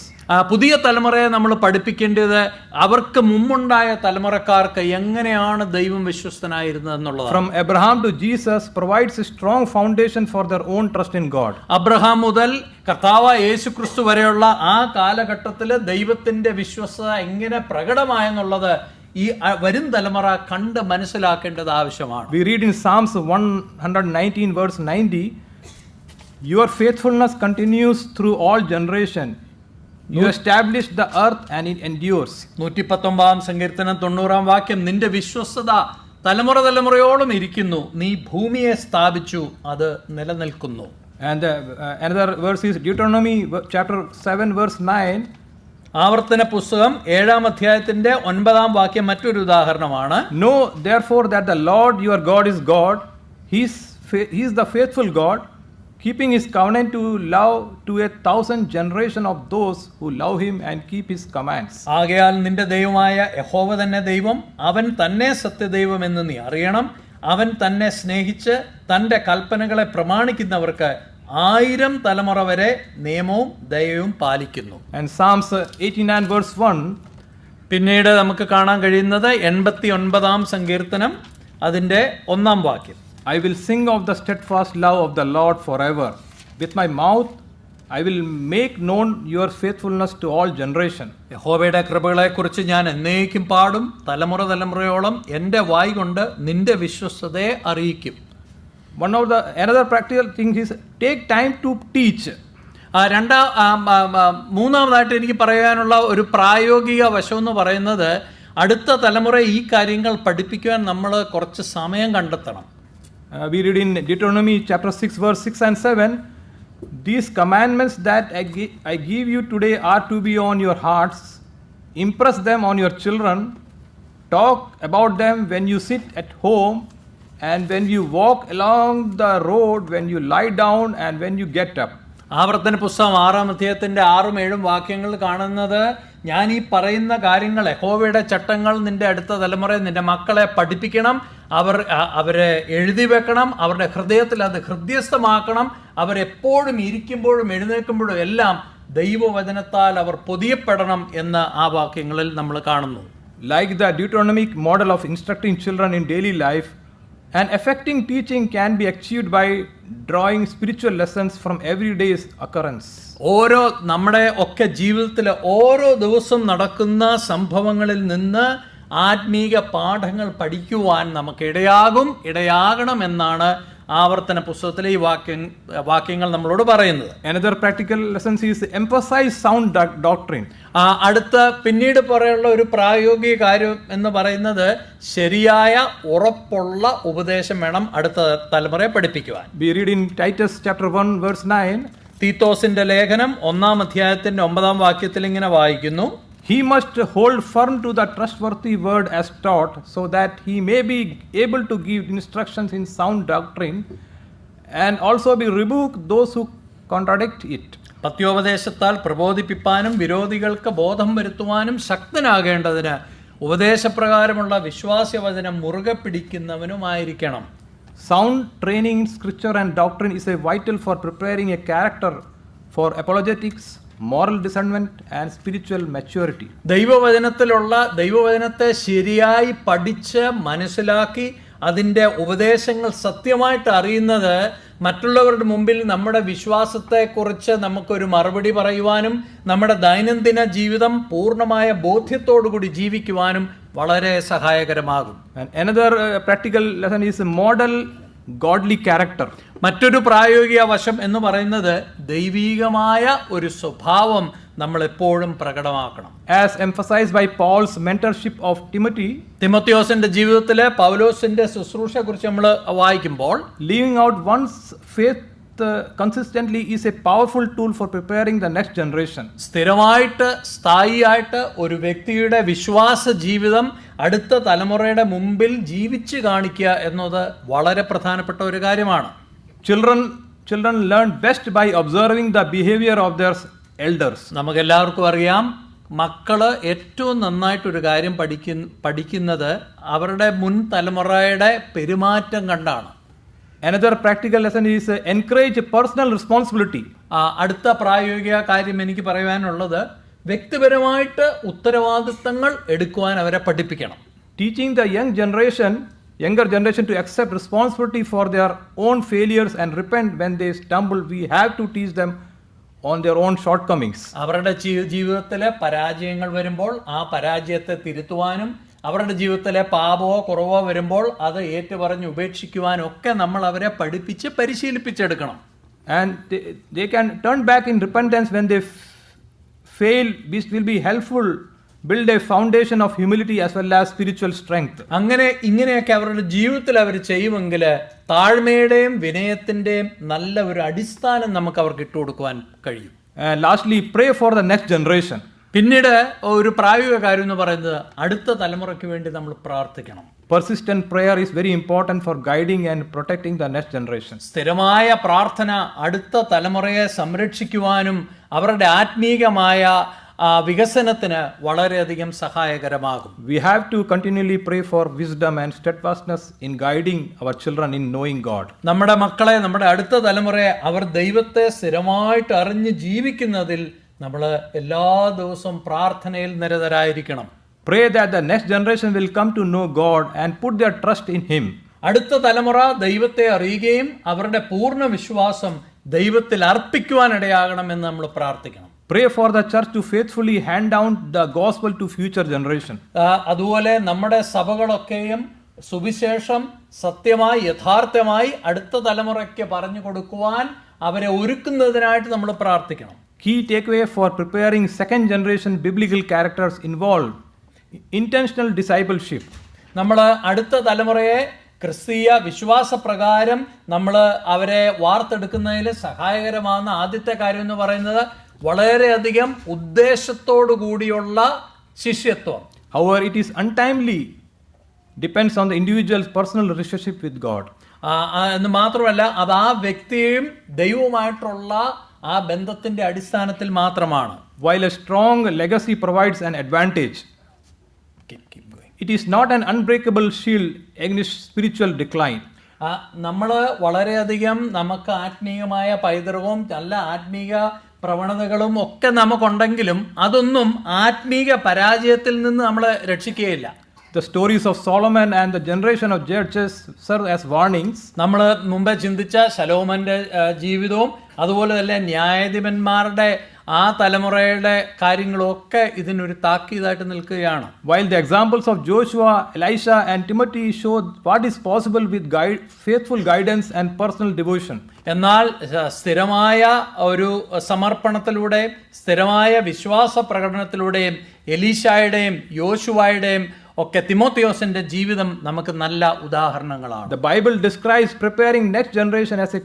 പുതിയ തലമുറയെ നമ്മൾ പഠിപ്പിക്കേണ്ടത് അവർക്ക് മുമ്പുണ്ടായ തലമുറക്കാർക്ക് എങ്ങനെയാണ് ദൈവം വിശ്വസ്തനായിരുന്നത് എന്നുള്ളതാണ്. From Abraham to Jesus provides a strong foundation for their own trust in God. Abraham മുതൽ കർത്താവ് യേശുക്രിസ്തു വരെയുള്ള ആ കാലഘട്ടത്തിൽ ദൈവത്തിന്റെ വിശ്വസ്തത എങ്ങനെ പ്രകടമായെന്നുള്ളത് ഈ വരും തലമുറ കണ്ട് മനസ്സിലാക്കേണ്ടത് ആവശ്യമാണ്. We read in Psalms 119 verse 90, your faithfulness continues through all generation. You established the earth and it endures. 119 സങ്കീർത്തനം 90 വാക്യം, നിന്റെ വിശ്വസ്തത തലമുറ തലമുറയോളം ഇരിക്കുന്നു, നീ ഭൂമിയെ സ്ഥാപിച്ചു, അത് നിലനിൽക്കുന്നു. And another verse is Deuteronomy chapter 7 verse 9. ആവർത്തന പുസ്തകം 7-ാം അധ്യായത്തിന്റെ 9-ാം വാക്യം മറ്റൊരു ഉദാഹരണമാണ്. Know therefore that the Lord your God is God. He is the faithful God, keeping his covenant to love to 1,000 generation of those who love him and keep his commands. ആകയാൽ നിന്റെ ദൈവമായ യഹോവ തന്നെ ദൈവം, അവൻ തന്നെ സത്യദൈവം എന്ന് നീ അറിയണം. അവൻ തന്നെ സ്നേഹിച്ച് തന്റെ കൽപ്പനകളെ പ്രമാണിക്കുന്നവർക്ക് 1000 തലമുറ വരെ നിയമവും ദയവും പാലിക്കുന്നു. And Psalms 89 verse 1. പിന്നീട് നമുക്ക് കാണാൻ കഴിയുന്നത് 89-ാം സങ്കീർത്തനം അതിന്റെ 1-ാം വാക്യം. I will sing of the steadfast love of the Lord forever. With my mouth I will make known your faithfulness to all generation. യഹോവയുടെ കൃപകളെക്കുറിച്ച് ഞാൻ എന്നേക്കും പാടും, തലമുറ തലമുറയോളം എൻ്റെ വായ് കൊണ്ട് നിന്റെ വിശ്വസ്തതയെ അറിയിക്കും. Another practical thing is take time to teach. മൂന്നാമതായിട്ട് എനിക്ക് പറയാനുള്ള ഒരു പ്രായോഗിക വശം എന്ന് പറയുന്നത്, അടുത്ത തലമുറ ഈ കാര്യങ്ങൾ പഠിപ്പിക്കുവാൻ നമ്മൾ കുറച്ച് സമയം കണ്ടെത്തണം. We read in Deuteronomy chapter 6 verse 6 and 7, these commandments that I give you today are to be on your hearts. Impress them on your children. Talk about them when you sit at home and when you walk along the road, when you lie down and when you get up. ആവർത്തന പുസ്തകം 6-ാം അധ്യായത്തിന്റെ 6-7 വാക്യങ്ങൾ കാണുന്നത്, ഞാൻ ഈ പറയുന്ന കാര്യങ്ങൾ, യഹോവയുടെ ചട്ടങ്ങൾ നിന്റെ അടുത്ത തലമുറയെ, നിന്റെ മക്കളെ പഠിപ്പിക്കണം, അവരെ എഴുതി വെക്കണം, അവരുടെ ഹൃദയത്തിൽ അത് ഹൃദ്യസ്ഥമാക്കണം, അവരെപ്പോഴും ഇരിക്കുമ്പോഴും എഴുന്നേൽക്കുമ്പോഴും എല്ലാം ദൈവവചനത്താൽ അവർ പൊതിയപ്പെടണം എന്ന് ആ വാക്യങ്ങളിൽ നമ്മൾ കാണുന്നു. Like the Deuteronomic model of instructing children in daily life, an effective teaching can be achieved by drawing spiritual lessons from everyday's occurrence. നമ്മുടെ ഒക്കെ ജീവിതത്തിലെ ഓരോ ദിവസം നടക്കുന്ന സംഭവങ്ങളിൽ നിന്ന് ആത്മീക പാഠങ്ങൾ പഠിക്കുവാൻ നമുക്ക് ഇടയാകണമെന്നാണ് ആവർത്തന പുസ്തകത്തിലെ ഈ വാക്യങ്ങൾ നമ്മളോട് പറയുന്നത്. Another practical lesson is emphasize sound doctrine. അടുത്ത പിന്നീട് പറയാനുള്ള ഒരു പ്രായോഗിക കാര്യം എന്ന് പറയുന്നത് ശരിയായ ഉറപ്പുള്ള ഉപദേശം വേണം അടുത്ത തലമുറയെ പഠിപ്പിക്കുവാൻ. We read in Titus chapter 1 verse 9. തീത്തോസിന്റെ ലേഖനം 1-ാം അധ്യായത്തിന്റെ 9-ാം വാക്യത്തിൽ ഇങ്ങനെ വായിക്കുന്നു: He must hold firm to the trustworthy word as taught, so that he may be able to give instructions in sound doctrine, and also be rebuke those who contradict it. പത്യോപദേശത്താൽ പ്രബോധിപ്പിപ്പാനും വിരോധികൾക്ക് ബോധം വരുത്തുവാനും ശക്തനാകേണ്ടതിന് ഉപദേശപ്രകാരമുള്ള വിശ്വാസവചനം മുറുകെ പിടിക്കുന്നവനുമായിരിക്കണം. Sound training in scripture and doctrine is a vital for preparing a character for apologetics, moral discernment and spiritual maturity. ദൈവവചനത്തെ ശരിയായി പഠിച്ച് മനസ്സിലാക്കി അതിൻ്റെ ഉപദേശങ്ങൾ സത്യമായിട്ട് അറിയുന്നത് മറ്റുള്ളവരുടെ മുമ്പിൽ നമ്മുടെ വിശ്വാസത്തെക്കുറിച്ച് നമുക്കൊരു മറുപടി പറയുവാനും നമ്മുടെ ദൈനംദിന ജീവിതം പൂർണ്ണമായ ബോധ്യത്തോടുകൂടി ജീവിക്കുവാനും വളരെ സഹായകരമാകും. And another practical lesson is model godly character. മറ്റൊരു പ്രായോഗിക വശം എന്ന് പറയുന്നത് ദൈവീകമായ ഒരു സ്വഭാവം നമ്മൾ എപ്പോഴും പ്രകടമാക്കണം. As emphasized by Paul's mentorship of Timothy, തിമോത്തിയോസിന്റെ ജീവിതത്തിലെ പൗലോസിന്റെ ശുശ്രൂഷയെ കുറിച്ച് നമ്മൾ വായിക്കുമ്പോൾ, living out one's faith consistently is a powerful tool for preparing the next generation. സ്ഥായിയായിട്ട് ഒരു വ്യക്തിയുടെ വിശ്വാസ ജീവിതം അടുത്ത തലമുറയുടെ മുമ്പിൽ ജീവിച്ചു കാണിക്കുക എന്നത് വളരെ പ്രധാനപ്പെട്ട ഒരു കാര്യമാണ്. Children learn best by observing the behavior of their elders. നമുക്കെല്ലാവർക്കും അറിയാം, മക്കള് ഏറ്റവും നന്നായിട്ടൊരു കാര്യം പഠിക്കുന്നത് അവരുടെ മുൻ തലമുറയുടെ പെരുമാറ്റം കണ്ടാണ്. Another practical lesson is encourage personal responsibility. അടുത്ത പ്രായോഗിക കാര്യം എനിക്ക് പറയാനുള്ളത് വ്യക്തിപരമായിട്ട് ഉത്തരവാദിത്തങ്ങൾ എടുക്കുവാൻ അവരെ പഠിപ്പിക്കണം. Teaching the younger generation to accept responsibility for their own failures and repent when they stumble. We have to teach them on their own shortcomings. അവരുടെ ജീവിതത്തിലെ പരാജയങ്ങൾ വരുമ്പോൾ ആ പരാജയത്തെ തിരുത്തുവാനും അവരുടെ ജീവിതത്തിലെ പാപമോ കുറവോ വരുമ്പോൾ അത് ഏറ്റുപറഞ്ഞ് ഉപേക്ഷിക്കുവാനും ഒക്കെ നമ്മൾ അവരെ പഠിപ്പിച്ച് പരിശീലിപ്പിച്ചെടുക്കണം. And they can turn back in repentance when they fail, which will be helpful, build a foundation of humility as well as spiritual strength. ഇങ്ങനെയൊക്കെ അവരുടെ ജീവിതത്തിൽ അവർ ചെയ്യുമെങ്കിൽ താഴ്മയുടെയും വിനയത്തിന്റെയും നല്ല ഒരു അടിസ്ഥാനം നമുക്ക് അവർക്ക് ഇട്ടുകൊടുക്കുവാൻ കഴിയും. Lastly, pray for the next generation. പിന്നീട് ഒരു പ്രായോഗിക കാര്യം എന്ന് പറയുന്നത് അടുത്ത തലമുറയ്ക്ക് വേണ്ടി നമ്മൾ പ്രാർത്ഥിക്കണം. Persistent prayer is very important for guiding and protecting the next generation. സ്ഥിരമായ പ്രാർത്ഥന അടുത്ത തലമുറയെ സംരക്ഷിക്കുവാനും അവരുടെ ആത്മീകമായ വികസനത്തിന് വളരെയധികം സഹായകരമാകും. We have to continually pray for wisdom and steadfastness in guiding our children in knowing God. നമ്മുടെ മക്കളെ, നമ്മുടെ അടുത്ത തലമുറയെ അവർ ദൈവത്തെ സ്ഥിരമായിട്ട് അറിഞ്ഞ് ജീവിക്കുന്നതിൽ നമ്മൾ എല്ലാ ദിവസവും പ്രാർത്ഥനയിൽ നിരതരായിരിക്കണം. Pray that the next generation will come to know God and put their trust in Him. അടുത്ത തലമുറ ദൈവത്തെ അറിയുകയും അവരുടെ പൂർണ്ണ വിശ്വാസം ദൈവത്തിൽ അർപ്പിക്കുവാനിടയാകണമെന്ന് നമ്മൾ പ്രാർത്ഥിക്കണം. Pray for the church to faithfully hand down the gospel to future generation. അതുപോലെ നമ്മുടെ സഭകളൊക്കെയും സുവിശേഷം സത്യമായി യഥാർത്ഥമായി അടുത്ത തലമുറയ്ക്ക് പറഞ്ഞു കൊടുക്കുവാൻ അവരെ ഒരുക്കുന്നതിനായിട്ട് നമ്മൾ പ്രാർത്ഥിക്കണം. Key takeaway for preparing second generation biblical characters involve intentional discipleship. നമ്മൾ അടുത്ത തലമുറയെ ക്രിസ്തീയ വിശ്വാസപ്രകാരം നമ്മൾ അവരെ വാർത്തെടുക്കുന്നതിൽ സഹായകരമാകുന്ന ആദ്യത്തെ കാര്യം എന്ന് പറയുന്നത് വളരെയധികം ഉദ്ദേശത്തോടു കൂടിയുള്ള ശിഷ്യത്വം. However, it is untimely, depends on the individual's personal relationship with God. എന്ന് മാത്രമല്ല, അത് ആ വ്യക്തിയും ദൈവവുമായിട്ടുള്ള ആ ബന്ധത്തിന്റെ അടിസ്ഥാനത്തിൽ മാത്രമാണ്. While a strong legacy provides an advantage, it is not an unbreakable shield against spiritual decline. നമ്മൾ വളരെയധികം നമുക്ക് ആത്മീയമായ പൈതൃകവും നല്ല ആത്മീയ പ്രവണതകളും ഒക്കെ നമുക്കുണ്ടെങ്കിലും അതൊന്നും ആത്മീക പരാജയത്തിൽ നിന്ന് നമ്മളെ രക്ഷിക്കുകയില്ല. The stories of Solomon and the generation of judges serve as warnings. നമ്മൾ മുമ്പേ ചിന്തിച്ച ശലോമന്റെ ജീവിതവും അതുപോലെ തന്നെ ന്യായാധിപന്മാരുടെ ആ തലമുറയുടെ കാര്യങ്ങളൊക്കെ ഇതിനൊരു താക്കീതായിട്ട് നിൽക്കുകയാണ്. While the examples of Joshua, Elisha, and Timothy show what is possible with faithful guidance and personal devotion. എന്നാൽ സ്ഥിരമായ ഒരു സമർപ്പണത്തിലൂടെയും സ്ഥിരമായ വിശ്വാസ പ്രകടനത്തിലൂടെയും എലീശായുടെയും യോശുവായുടെയും ഒക്കെ തിമോത്തിയോസിന്റെ ജീവിതം നമുക്ക് നല്ല ഉദാഹരണങ്ങളാണ്. The Bible describes preparing next generation as a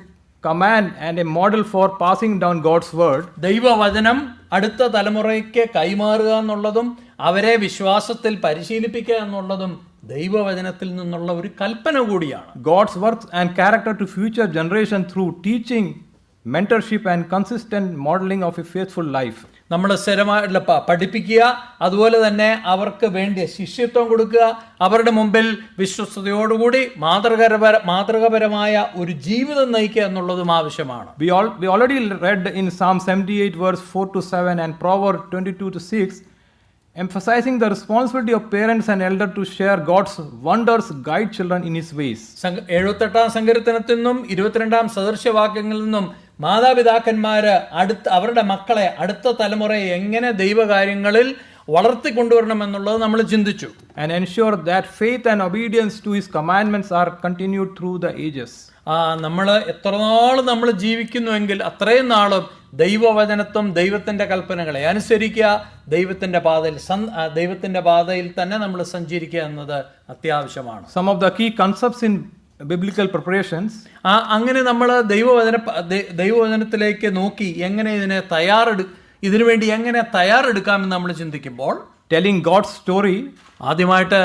command and a model for passing down God's word. ദൈവവചനം അടുത്ത തലമുറയ്ക്ക് കൈമാറുക എന്നുള്ളതും അവരെ വിശ്വാസത്തിൽ പരിശീലിപ്പിക്കുക എന്നുള്ളതും ദൈവവചനത്തിൽ നിന്നുള്ള ഒരു കൽപ്പന കൂടിയാണ്. God's work and character to future generation through teaching, mentorship, and consistent modeling of a faithful life. നമ്മൾ സ്ഥിരമായിട്ടുള്ള പഠിപ്പിക്കുക, അതുപോലെ തന്നെ അവർക്ക് വേണ്ടിയ ശിഷ്യത്വം കൊടുക്കുക, അവരുടെ മുമ്പിൽ വിശ്വസ്തയോടുകൂടി മാതൃകാപരമായ ഒരു ജീവിതം നയിക്കുക എന്നുള്ളതും ആവശ്യമാണ്. We already read in Psalm 78 verse 4 to 7 and Proverbs 22 to 6, emphasizing the responsibility of parents and elders to share God's wonders, guide children in His ways. 78-ാം സങ്കീർത്തനത്തിൽ നിന്നും 22-ാം സദൃശവാക്യങ്ങളിൽ നിന്നും മാതാപിതാക്കന്മാര് അവരുടെ മക്കളെ അടുത്ത തലമുറയെ എങ്ങനെ ദൈവകാര്യങ്ങളിൽ വളർത്തിക്കൊണ്ടുവരണം എന്നുള്ളത് നമ്മൾ ചിന്തിച്ചു. And ensure that faith and obedience to His commandments are continued through the ages. നമ്മൾ എത്ര നാൾ നമ്മൾ ജീവിക്കുന്നുവെങ്കിൽ അത്രയും നാളും ദൈവവചനത്വം ദൈവത്തിന്റെ കൽപ്പനകളെ അനുസരിക്കുക, ദൈവത്തിന്റെ പാതയിൽ തന്നെ നമ്മൾ സഞ്ചരിക്കുക എന്നത് അത്യാവശ്യമാണ്. Some of the key concepts in biblical preparations. അങ്ങനെ നമ്മൾ ദൈവവചനത്തിലേക്ക് നോക്കി എങ്ങനെ ഇതിനുവേണ്ടി എങ്ങനെ തയ്യാറെടുക്കാമെന്ന് നമ്മൾ ചിന്തിക്കുമ്പോൾ, telling God's story, ആദ്യമായിട്ട്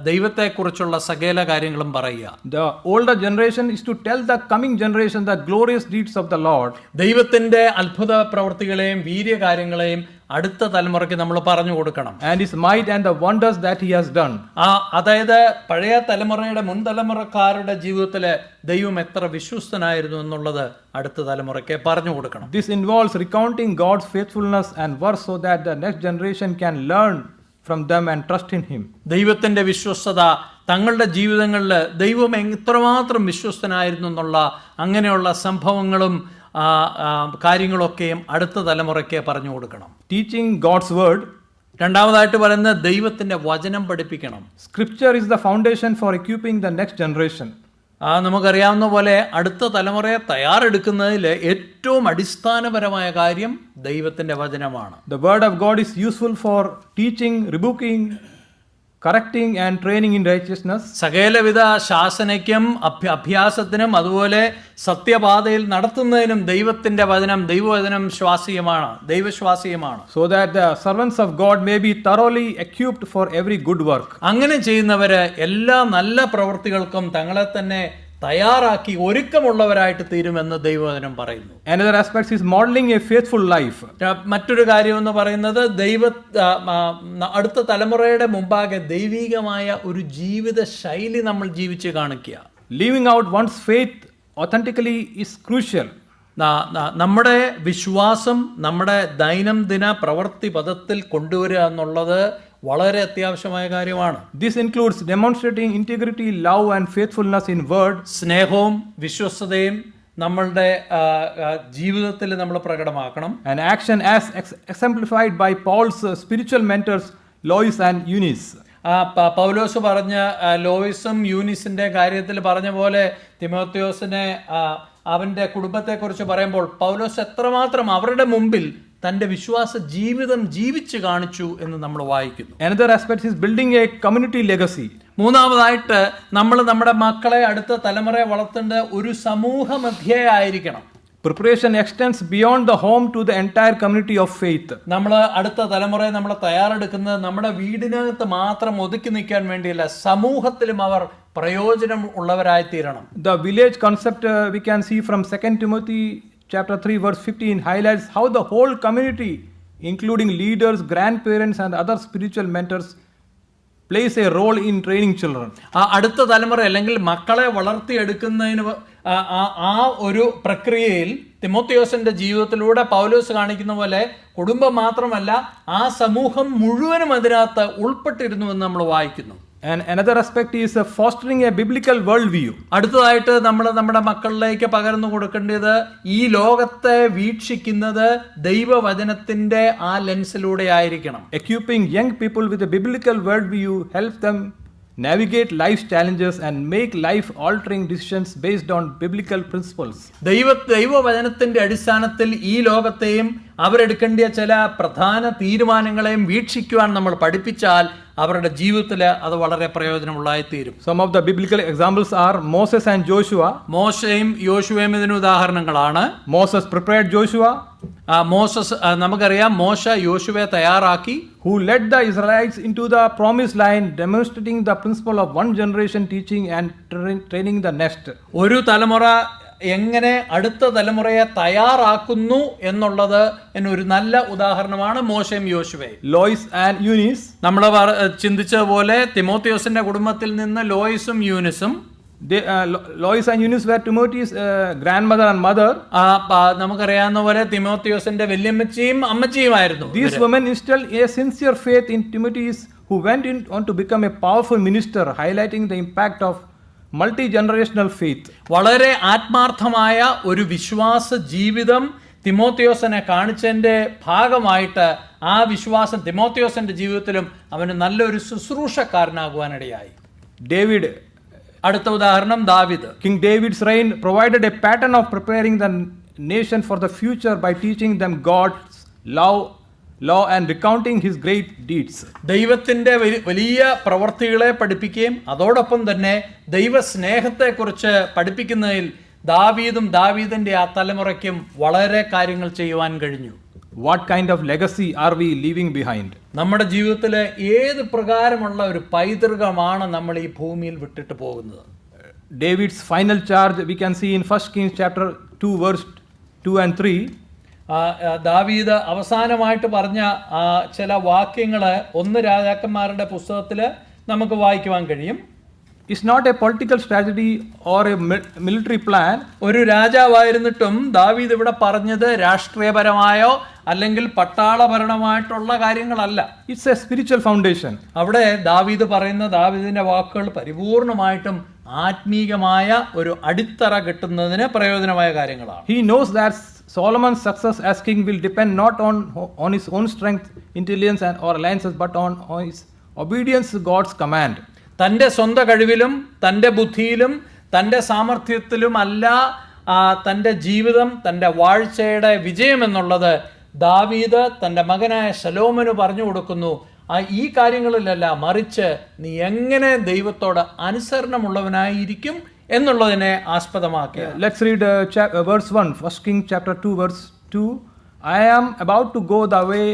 ദൈവത്തെക്കുറിച്ചുള്ള സകല കാര്യങ്ങളും പറയുക. The older generation is to tell the coming generation the glorious deeds of the Lord. ദൈവത്തിന്റെ അത്ഭുത പ്രവൃത്തികളെയും വീര്യകാര്യങ്ങളെയും അടുത്ത തലമുറയ്ക്ക് നമ്മൾ പറഞ്ഞു കൊടുക്കണം. And His might and the wonders that He has done. അതായത് പഴയ തലമുറയുടെ മുൻ തലമുറക്കാരുടെ ജീവിതത്തില് ദൈവം എത്ര വിശ്വസ്തനായിരുന്നു എന്നുള്ളത് അടുത്ത തലമുറയ്ക്ക് പറഞ്ഞു കൊടുക്കണം. This involves recounting God's faithfulness and works so that the next generation can learn from them and trust in Him. ദൈവത്തിന്റെ വിശ്വസ്തത തങ്ങളുടെ ജീവിതങ്ങളിൽ ദൈവം എത്രമാത്രം വിശ്വസ്തനായിരുന്നു എന്നുള്ള അങ്ങനെയുള്ള സംഭവങ്ങളും കാര്യങ്ങളൊക്കെയും അടുത്ത തലമുറയ്ക്ക് പറഞ്ഞു കൊടുക്കണം. Teaching God's word. രണ്ടാമതായിട്ട് പറയുന്നത് ദൈവത്തിന്റെ വചനം പഠിപ്പിക്കണം. Scripture is the foundation for equipping the next generation. നമുക്കറിയാവുന്ന പോലെ അടുത്ത തലമുറയെ തയ്യാറെടുക്കുന്നതിൽ ഏറ്റവും അടിസ്ഥാനപരമായ കാര്യം ദൈവത്തിന്റെ വചനമാണ്. The word of God is useful for teaching, rebuking, correcting and training in righteousness. സകലവിധ ശാസനയ്ക്കും അഭ്യാസത്തിനും അതുപോലെ സത്യപാതയിൽ നടത്തുന്നതിനും ദൈവവചനം ദൈവശ്വാസീയമാണ്. So that the servants of God may be thoroughly equipped for every good work. അങ്ങനെ ചെയ്യുന്നവര് എല്ലാ നല്ല പ്രവൃത്തികൾക്കും തങ്ങളെ തന്നെ തയ്യാറാക്കി ഒരുക്കമുള്ളവരായിട്ട് തീരുമെന്ന് ദൈവവചനം പറയുന്നു. Another aspect is modeling a faithful life. മറ്റൊരു കാര്യം എന്ന് പറയുന്നത് അടുത്ത തലമുറയുടെ മുമ്പാകെ ദൈവികമായ ഒരു ജീവിത ശൈലി നമ്മൾ ജീവിച്ച് കാണിക്കുക. Living out one's faith authentically is crucial. നമ്മുടെ വിശ്വാസം നമ്മുടെ ദൈനംദിന പ്രവൃത്തി പദത്തിൽ കൊണ്ടുവരിക എന്നുള്ളത് വളരെ അത്യാവശ്യമായ കാര്യമാണ്. This includes demonstrating integrity, love and faithfulness in word. സ്നേഹവും വിശ്വസ്തതയും നമ്മളുടെ ജീവിതത്തിൽ നമ്മൾ പ്രകടമാക്കണം. And action as exemplified by Paul's spiritual mentors Lois and Eunice. പൗലോസ് പറഞ്ഞ ലോയിസും യൂനിസിന്റെ കാര്യത്തിൽ പറഞ്ഞ പോലെ തിമോത്തിയോസിനെ അവന്റെ കുടുംബത്തെക്കുറിച്ച് പറയുമ്പോൾ പൗലോസ് എത്രമാത്രം അവരുടെ മുമ്പിൽ തന്റെ വിശ്വാസ ജീവിതം ജീവിച്ച് കാണിച്ചു എന്ന് നമ്മൾ വായിക്കുന്നു. Another aspect is building a community legacy. മൂന്നാമതായിട്ട് നമ്മൾ നമ്മുടെ മക്കളെ അടുത്ത തലമുറയെ വളർത്തേണ്ട ഒരു സമൂഹ മധ്യയായിരിക്കണം. Preparation extends beyond the home to the entire community of faith. നമ്മൾ അടുത്ത തലമുറയെ നമ്മൾ തയ്യാറെടുക്കുന്നത് നമ്മുടെ വീടിനകത്ത് മാത്രം ഒതുക്കി നിൽക്കാൻ വേണ്ടിയല്ല, സമൂഹത്തിലും അവർ പ്രയോജനം ഉള്ളവരായി തീരണം. The village concept we can see from 2 Timothy chapter 3 verse 15 highlights how the whole community, including leaders, grandparents and other spiritual mentors, plays a role in training children. അടുത്ത തലമുറ അല്ലെങ്കിൽ മക്കളെ വളർത്തിയെടുക്കുന്നതിന് ആ ഒരു പ്രക്രിയയിൽ തിമോത്തിയോസിന്റെ ജീവിതത്തിലൂടെ പൗലോസ് കാണിക്കുന്ന പോലെ കുടുംബം മാത്രമല്ല ആ സമൂഹം മുഴുവനും അതിനകത്ത് ഉൾപ്പെട്ടിരുന്നുവെന്ന് നമ്മൾ വായിക്കുന്നു. And another aspect is fostering a biblical worldview. അടുത്തതായിട്ട് നമ്മൾ നമ്മുടെ മക്കളിലേക്ക് പകർന്നു കൊടുക്കേണ്ടത് ഈ ലോകത്തെ വീക്ഷിക്കുന്നത് ദൈവവചനത്തിന്റെ ആ ലെൻസിലൂടെ ആയിരിക്കണം. Equipping young people with a biblical worldview helps them navigate life's challenges and make life-altering decisions based on biblical principles. ദൈവവചനത്തിന്റെ അടിസ്ഥാനത്തിൽ ഈ ലോകത്തെയും അവരെടുക്കേണ്ട ചില പ്രധാന തീരുമാനങ്ങളെയും വീക്ഷിക്കുവാൻ നമ്മൾ പഠിപ്പിച്ചാൽ അവരുടെ ജീവിതത്തിൽ അത് വളരെ പ്രയോജനമുള്ളതായി തീരും. Some of the biblical examples are Moses and Joshua. മോശയും യോശുവയും ഇതിന് ഉദാഹരണങ്ങളാണ്. Moses prepared Joshua. മോസസ് നമുക്കറിയാം മോശ യോശുവയെ തയ്യാറാക്കി. Who led the Israelites into the promised land, demonstrating the principle of one generation teaching and training the next. ഒരു തലമുറ എങ്ങനെ അടുത്ത തലമുറയെ തയ്യാറാക്കുന്നു എന്നുള്ളത് എന്നൊരു നല്ല ഉദാഹരണമാണ് മോശയും യോശുവയും. Lois and Eunice. നമ്മൾ ചിന്തിച്ചതുപോലെ തിമോത്തിയോസിന്റെ കുടുംബത്തിൽ നിന്ന് ലോയിസും യൂനിസും. Lois and Eunice were Timothy's grandmother and mother. നമുക്കറിയാവുന്ന പോലെ തിമോത്തിയോസിന്റെ വല്യമ്മച്ചിയും അമ്മച്ചിയുമായിരുന്നു. These women instilled a sincere faith in Timothy, who went on to become a powerful minister, highlighting the impact of multi-generational faith. വളരെ ആത്മാർത്ഥമായ ഒരു വിശ്വാസ ജീവിതം തിമോത്തിയോസിനെ കാണിച്ചതിന്റെ ഭാഗമായിട്ട് ആ വിശ്വാസം തിമോത്തിയോസിന്റെ ജീവിതത്തിലും അവന് നല്ലൊരു ശുശ്രൂഷക്കാരനാകുവാനിടയായി. David. അടുത്ത ഉദാഹരണം ദാവീദ്. King David's reign provided a pattern of preparing the nation for the future by teaching them God's law and recounting his great deeds. ദൈവത്തിന്റെ വലിയ പ്രവർത്തികളെ പഠിപ്പിക്കുകയും അതോടൊപ്പം തന്നെ ദൈവസ്നേഹത്തെക്കുറിച്ച് പഠിപ്പിക്കുന്നതിൽ ദാവീദിന്റെ ആ തലമുറയ്ക്കും വളരെ കാര്യങ്ങൾ ചെയ്യുവാൻ കഴിഞ്ഞു. What kind of legacy are we leaving behind? നമ്മുടെ ജീവിതത്തിൽ ഏത് പ്രകാരമുള്ള ഒരു പൈതൃകമാണ് നമ്മൾ ഈ ഭൂമിയിൽ വിട്ടിട്ട് പോകുന്നത്? David's final charge we can see in 1 Kings chapter 2 verse 2 and 3. ദാവീദ് അവസാനമായിട്ട് പറഞ്ഞ ചില വാക്യങ്ങൾ 1 രാജാക്കന്മാരുടെ പുസ്തകത്തിൽ നമുക്ക് വായിക്കുവാൻ കഴിയും. It's not a political strategy or a military plan. ഒരു രാജാവായിരുന്നിട്ടും ദാവീദ് ഇവിടെ പറഞ്ഞത് രാഷ്ട്രീയപരമായോ അല്ലെങ്കിൽ പട്ടാളഭരണമായിട്ടുള്ള കാര്യങ്ങളല്ല. It's a spiritual foundation. അവിടെ ദാവീദ് പറയുന്ന ദാവീദിന്റെ വാക്കുകൾ പരിപൂർണമായിട്ടും ആത്മീകമായ ഒരു അടിത്തറ കിട്ടുന്നതിന് പ്രയോജനമായ കാര്യങ്ങളാണ്. He knows that Solomon's success as king will depend not on his own strength, intelligence or alliances, but on his obedience to God's command. തൻ്റെ സ്വന്തം കഴിവിലും തൻ്റെ ബുദ്ധിയിലും തൻ്റെ സാമർഥ്യത്തിലും അല്ല തൻ്റെ ജീവിതം തൻ്റെ വാഴ്ചയുടെ വിജയം എന്നുള്ളത് ദാവീദ് തൻ്റെ മകനായ ശലോമോന് പറഞ്ഞു കൊടുക്കുന്നു. ഈ കാര്യങ്ങളിലല്ല, മറിച്ച് നീ എങ്ങനെ ദൈവത്തോട് അനുസരണമുള്ളവനായിരിക്കും എന്നുള്ളതിനെ ആസ്പദമാക്കി. Let's read verse 1, 1 Kings chapter 2 verse 2. I am about to go the way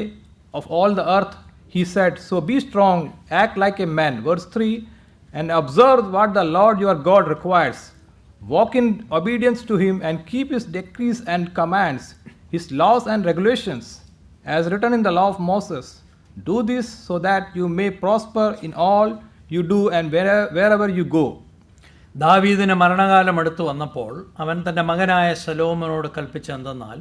of all the earth, he said, so be strong, act like a man. Verse 3, and observe what the Lord your God requires. Walk in obedience to him and keep his decrees and commands, his laws and regulations, as written in the law of Moses. Do this so that you may prosper in all you do and wherever you go. ദാവീദിന് മരണകാലം അടുത്തു വന്നപ്പോൾ അവൻ തൻ്റെ മകനായ ശലോമോനോട് കൽപ്പിച്ചെന്തെന്നാൽ,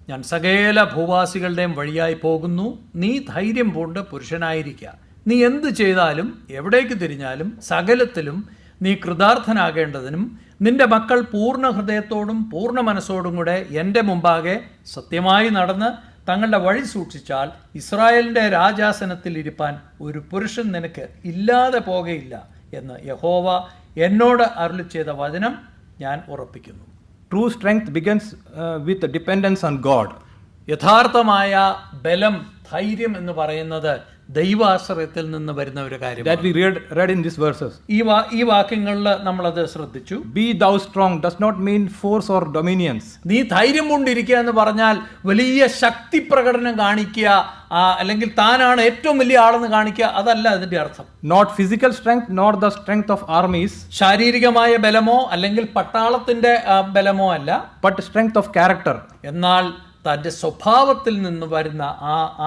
ഞാൻ സകല ഭൂവാസികളുടെയും വഴിയായി പോകുന്നു, നീ ധൈര്യം പൂണ്ട് പുരുഷനായിരിക്കുക. നീ എന്ത് ചെയ്താലും എവിടേക്ക് തിരിഞ്ഞാലും സകലത്തിലും നീ കൃതാർത്ഥനാകേണ്ടതിനും നിന്റെ മക്കൾ പൂർണ്ണ ഹൃദയത്തോടും പൂർണ്ണ മനസ്സോടും കൂടെ എൻ്റെ മുമ്പാകെ സത്യമായി നടന്ന് തങ്ങളുടെ വഴി സൂക്ഷിച്ചാൽ ഇസ്രായേലിൻ്റെ രാജാസനത്തിൽ ഇരിപ്പാൻ ഒരു പുരുഷൻ നിനക്ക് ഇല്ലാതെ പോകയില്ല എന്ന് യഹോവ എന്നോട് അരുളി ചെയ്ത വചനം ഞാൻ ഉറപ്പിക്കുന്നു. True strength begins with dependence on God. യഥാർത്ഥമായ ബലം, ധൈര്യം എന്ന് പറയുന്നത് ദൈവാശ്രയത്തിൽ നിന്ന് വരുന്ന ഒരു കാര്യം. That we read in these verses. ഈ വാക്യങ്ങളിൽ നമ്മളത് ശ്രദ്ധിച്ചു. Be thou strong does not mean force or dominions. നീ ധൈര്യം കൊണ്ടിരിക്കുക എന്ന് പറഞ്ഞാൽ വലിയ ശക്തി പ്രകടനം കാണിക്കുക, അല്ലെങ്കിൽ താനാണ് ഏറ്റവും വലിയ ആളെന്ന് കാണിക്കുക, അതല്ല അതിന്റെ അർത്ഥം. Not physical strength nor the strength of armies. ശാരീരികമായ ബലമോ അല്ലെങ്കിൽ പട്ടാളത്തിന്റെ ബലമോ അല്ല, but strength of character. എന്നാൽ തന്റെ സ്വഭാവത്തിൽ നിന്ന് വരുന്ന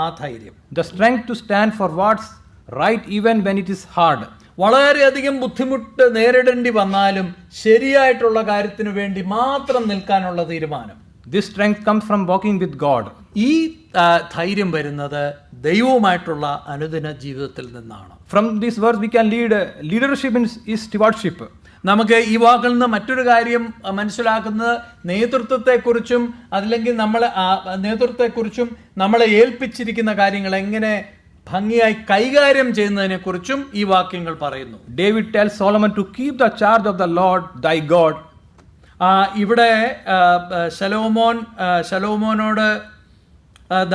ആ ധൈര്യം. The strength to stand for what's right even when it is hard. വളരെയധികം ബുദ്ധിമുട്ട് നേരിടേണ്ടി വന്നാലും ശരിയായിട്ടുള്ള കാര്യത്തിന് വേണ്ടി മാത്രം നിൽക്കാനുള്ള തീരുമാനം. This strength comes from walking with God. ഈ ധൈര്യം വരുന്നത് ദൈവവുമായിട്ടുള്ള അനുദിന ജീവിതത്തിൽ നിന്നാണ്. From this verse we can lead leadership is stewardship. നമുക്ക് ഈ വാക്കിൽ നിന്ന് മറ്റൊരു കാര്യം മനസ്സിലാക്കുന്നത് നേതൃത്വത്തെക്കുറിച്ചും അതല്ലെങ്കിൽ നേതൃത്വത്തെക്കുറിച്ചും നമ്മളെ ഏൽപ്പിച്ചിരിക്കുന്ന കാര്യങ്ങൾ എങ്ങനെ ഭംഗിയായി കൈകാര്യം ചെയ്യുന്നതിനെ കുറിച്ചും ഈ വാക്യങ്ങൾ പറയുന്നു. David tells Solomon to keep the charge of the Lord thy God. ഇവിടെ ശലോമോനോട്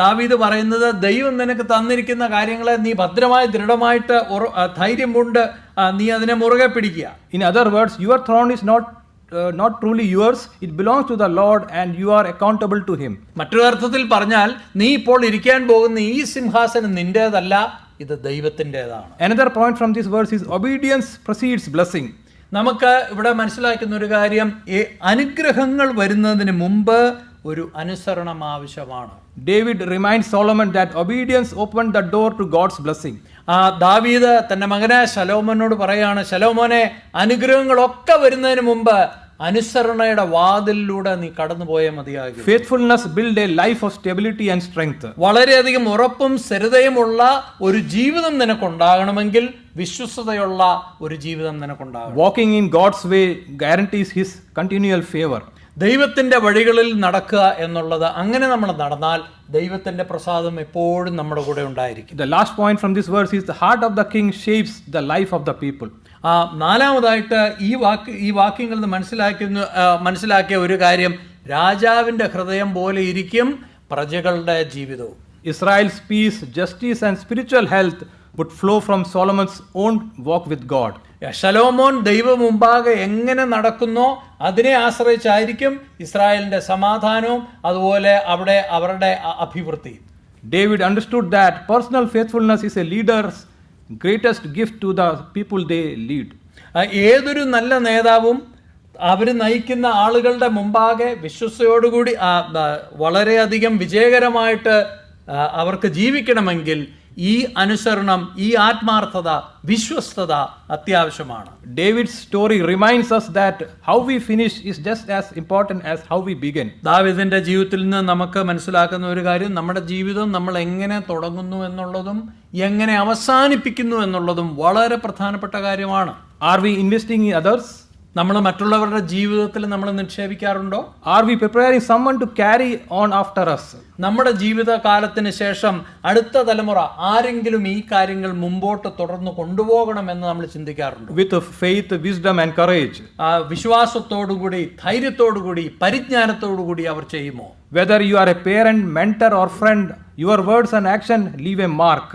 ദാവീദ് പറയുന്നത് ദൈവം നിനക്ക് തന്നിരിക്കുന്ന കാര്യങ്ങളെ നീ ഭദ്രമായി ദൃഢമായിട്ട് ധൈര്യം കൊണ്ട് നീ അതിനെ മുറുകെ പിടിക്കുക. In other words, your throne is not truly yours, it belongs to the Lord and you are accountable to him. മറ്റൊരു അർത്ഥത്തിൽ പറഞ്ഞാൽ നീ ഇപ്പോൾ ഇരിക്കാൻ പോകുന്ന ഈ സിംഹാസനം നിന്റേതല്ല, ഇത് ദൈവത്തിൻ്റെതാണ്. Another point from this verse is obedience precedes blessing. നമുക്ക് ഇവിടെ മനസ്സിലാക്കുന്ന ഒരു കാര്യം, അനുഗ്രഹങ്ങൾ വരുന്നതിന് മുമ്പ് ഒരു അനുസരണം ആവശ്യമാണ്. David reminds Solomon that obedience opened the door to God's blessing. ദാവീദ് തന്റെ മകനായ ശലോമോനോട് പറയാണ്, ശലോമോനെ, അനുഗ്രഹങ്ങളൊക്കെ വരുന്നതിന് മുമ്പ് അനുസരണയുടെ വാതിലിലൂടെ നീ കടന്നുപോയേ മതിയാകും. Faithfulness build a life of stability and strength. വളരെയധികം ഉറപ്പും സ്ഥിരതയുമുള്ള ഒരു ജീവിതം നിനക്കുണ്ടാകണമെങ്കിൽ വിശ്വസ്തതയുള്ള ഒരു ജീവിതം നിനക്കുണ്ടാകണം. Walking in God's way guarantees his continual favor. ദൈവത്തിന്റെ വഴികളിൽ നടക്കുക എന്നുള്ളത്, അങ്ങനെ നമ്മൾ നടന്നാൽ ദൈവത്തിന്റെ പ്രസാദം എപ്പോഴും നമ്മുടെ കൂടെ ഉണ്ടായിരിക്കും. The last point from this verse is the heart of the king shapes the life of the people. നാലാമതായിട്ട് ഈ വാക്യങ്ങളിൽ നിന്ന് മനസ്സിലാക്കിയ ഒരു കാര്യം, രാജാവിന്റെ ഹൃദയം പോലെ ഇരിക്കും പ്രജകളുടെ ജീവിതവും. Israel's peace, justice and spiritual health would flow from Solomon's own walk with God. ശലോമോൻ ദൈവം മുമ്പാകെ എങ്ങനെ നടക്കുന്നോ അതിനെ ആശ്രയിച്ചായിരിക്കും ഇസ്രായേലിന്റെ സമാധാനവും അതുപോലെ അവരുടെ അഭിവൃദ്ധി. David understood that personal faithfulness is a leader's greatest gift to the people they lead. ഏതൊരു നല്ല നേതാവും അവർ നയിക്കുന്ന ആളുകളുടെ മുമ്പാകെ വിശ്വസ്തയോടുകൂടി വളരെയധികം വിജയകരമായിട്ട് അവർക്ക് ജീവിക്കണമെങ്കിൽ ഈ അനുസരണം, ഈ ആത്മാർത്ഥത, വിശ്വസ്തത അത്യാവശ്യമാണ്. David's story reminds us that how we finish is just as important as how we begin. ദാവീദിന്റെ ജീവിതത്തിൽ നിന്ന് നമുക്ക് മനസ്സിലാക്കുന്ന ഒരു കാര്യം, നമ്മുടെ ജീവിതം നമ്മൾ എങ്ങനെ തുടങ്ങുന്നു എന്നുള്ളതും എങ്ങനെ അവസാനിപ്പിക്കുന്നു എന്നുള്ളതും വളരെ പ്രധാനപ്പെട്ട കാര്യമാണ്. Are we investing in others? നമ്മൾ മറ്റുള്ളവരുടെ ജീവിതത്തിൽ നമ്മൾ നിക്ഷേപിക്കാറുണ്ടോ? Are we preparing someone to carry on after us? നമ്മുടെ ജീവിതകാലത്തിന് ശേഷം അടുത്ത തലമുറ ആരെങ്കിലും ഈ കാര്യങ്ങൾ മുമ്പോട്ട് തുടർന്ന് കൊണ്ടുപോകണമെന്ന് നമ്മൾ ചിന്തിക്കാറുണ്ടോ? With faith, wisdom and courage. വിശ്വാസത്തോടുകൂടി, ധൈര്യത്തോടുകൂടി, പരിജ്ഞാനത്തോടുകൂടി അവർ ചെയ്യുമോ? Whether you are a parent, mentor or friend, your words and action leave a mark.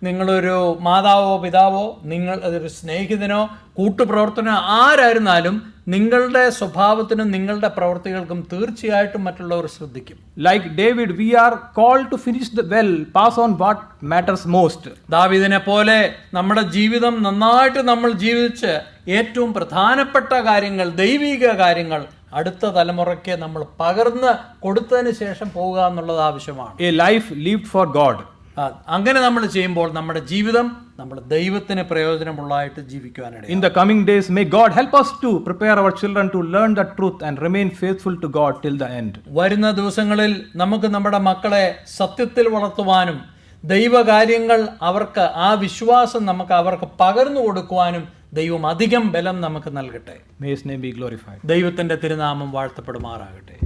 നിങ്ങളൊരു മാതാവോ പിതാവോ, നിങ്ങൾ ഒരു സ്നേഹിതനോ കൂട്ടുപ്രവർത്തനോ ആരായിരുന്നാലും നിങ്ങളുടെ സ്വഭാവത്തിനും നിങ്ങളുടെ പ്രവൃത്തികൾക്കും തീർച്ചയായിട്ടും മറ്റുള്ളവർ ശ്രദ്ധിക്കും. Like David, we are called to finish well, pass on what matters most. ദാവീദിനെ പോലെ നമ്മുടെ ജീവിതം നന്നായിട്ട് നമ്മൾ ജീവിച്ച് ഏറ്റവും പ്രധാനപ്പെട്ട കാര്യങ്ങൾ, ദൈവിക കാര്യങ്ങൾ അടുത്ത തലമുറയ്ക്ക് നമ്മൾ പകർന്ന് കൊടുത്തതിന് ശേഷം പോവുക എന്നുള്ളത് ആവശ്യമാണ്. A life lived for God. അങ്ങനെ നമ്മൾ ചെയ്യുമ്പോൾ നമ്മുടെ ജീവിതം നമ്മൾ ദൈവത്തിന് പ്രയോജനമുള്ളതായിട്ട് ജീവിക്കുവാനാണ്. In the coming days, may God help us to prepare our children to learn the truth and remain faithful to God till the end. വരുന്ന ദിവസങ്ങളിൽ നമുക്ക് നമ്മുടെ മക്കളെ സത്യത്തിൽ വളർത്തുവാനും ദൈവകാര്യങ്ങൾ അവർക്ക് ആ വിശ്വാസം നമുക്ക് അവർക്ക് പകർന്നു കൊടുക്കുവാനും ദൈവം അധികം ബലം നമുക്ക് നൽകട്ടെ. May his name be glorified. ദൈവത്തിന്റെ തിരുനാമം വാഴ്ത്തപ്പെടുമാറാകട്ടെ.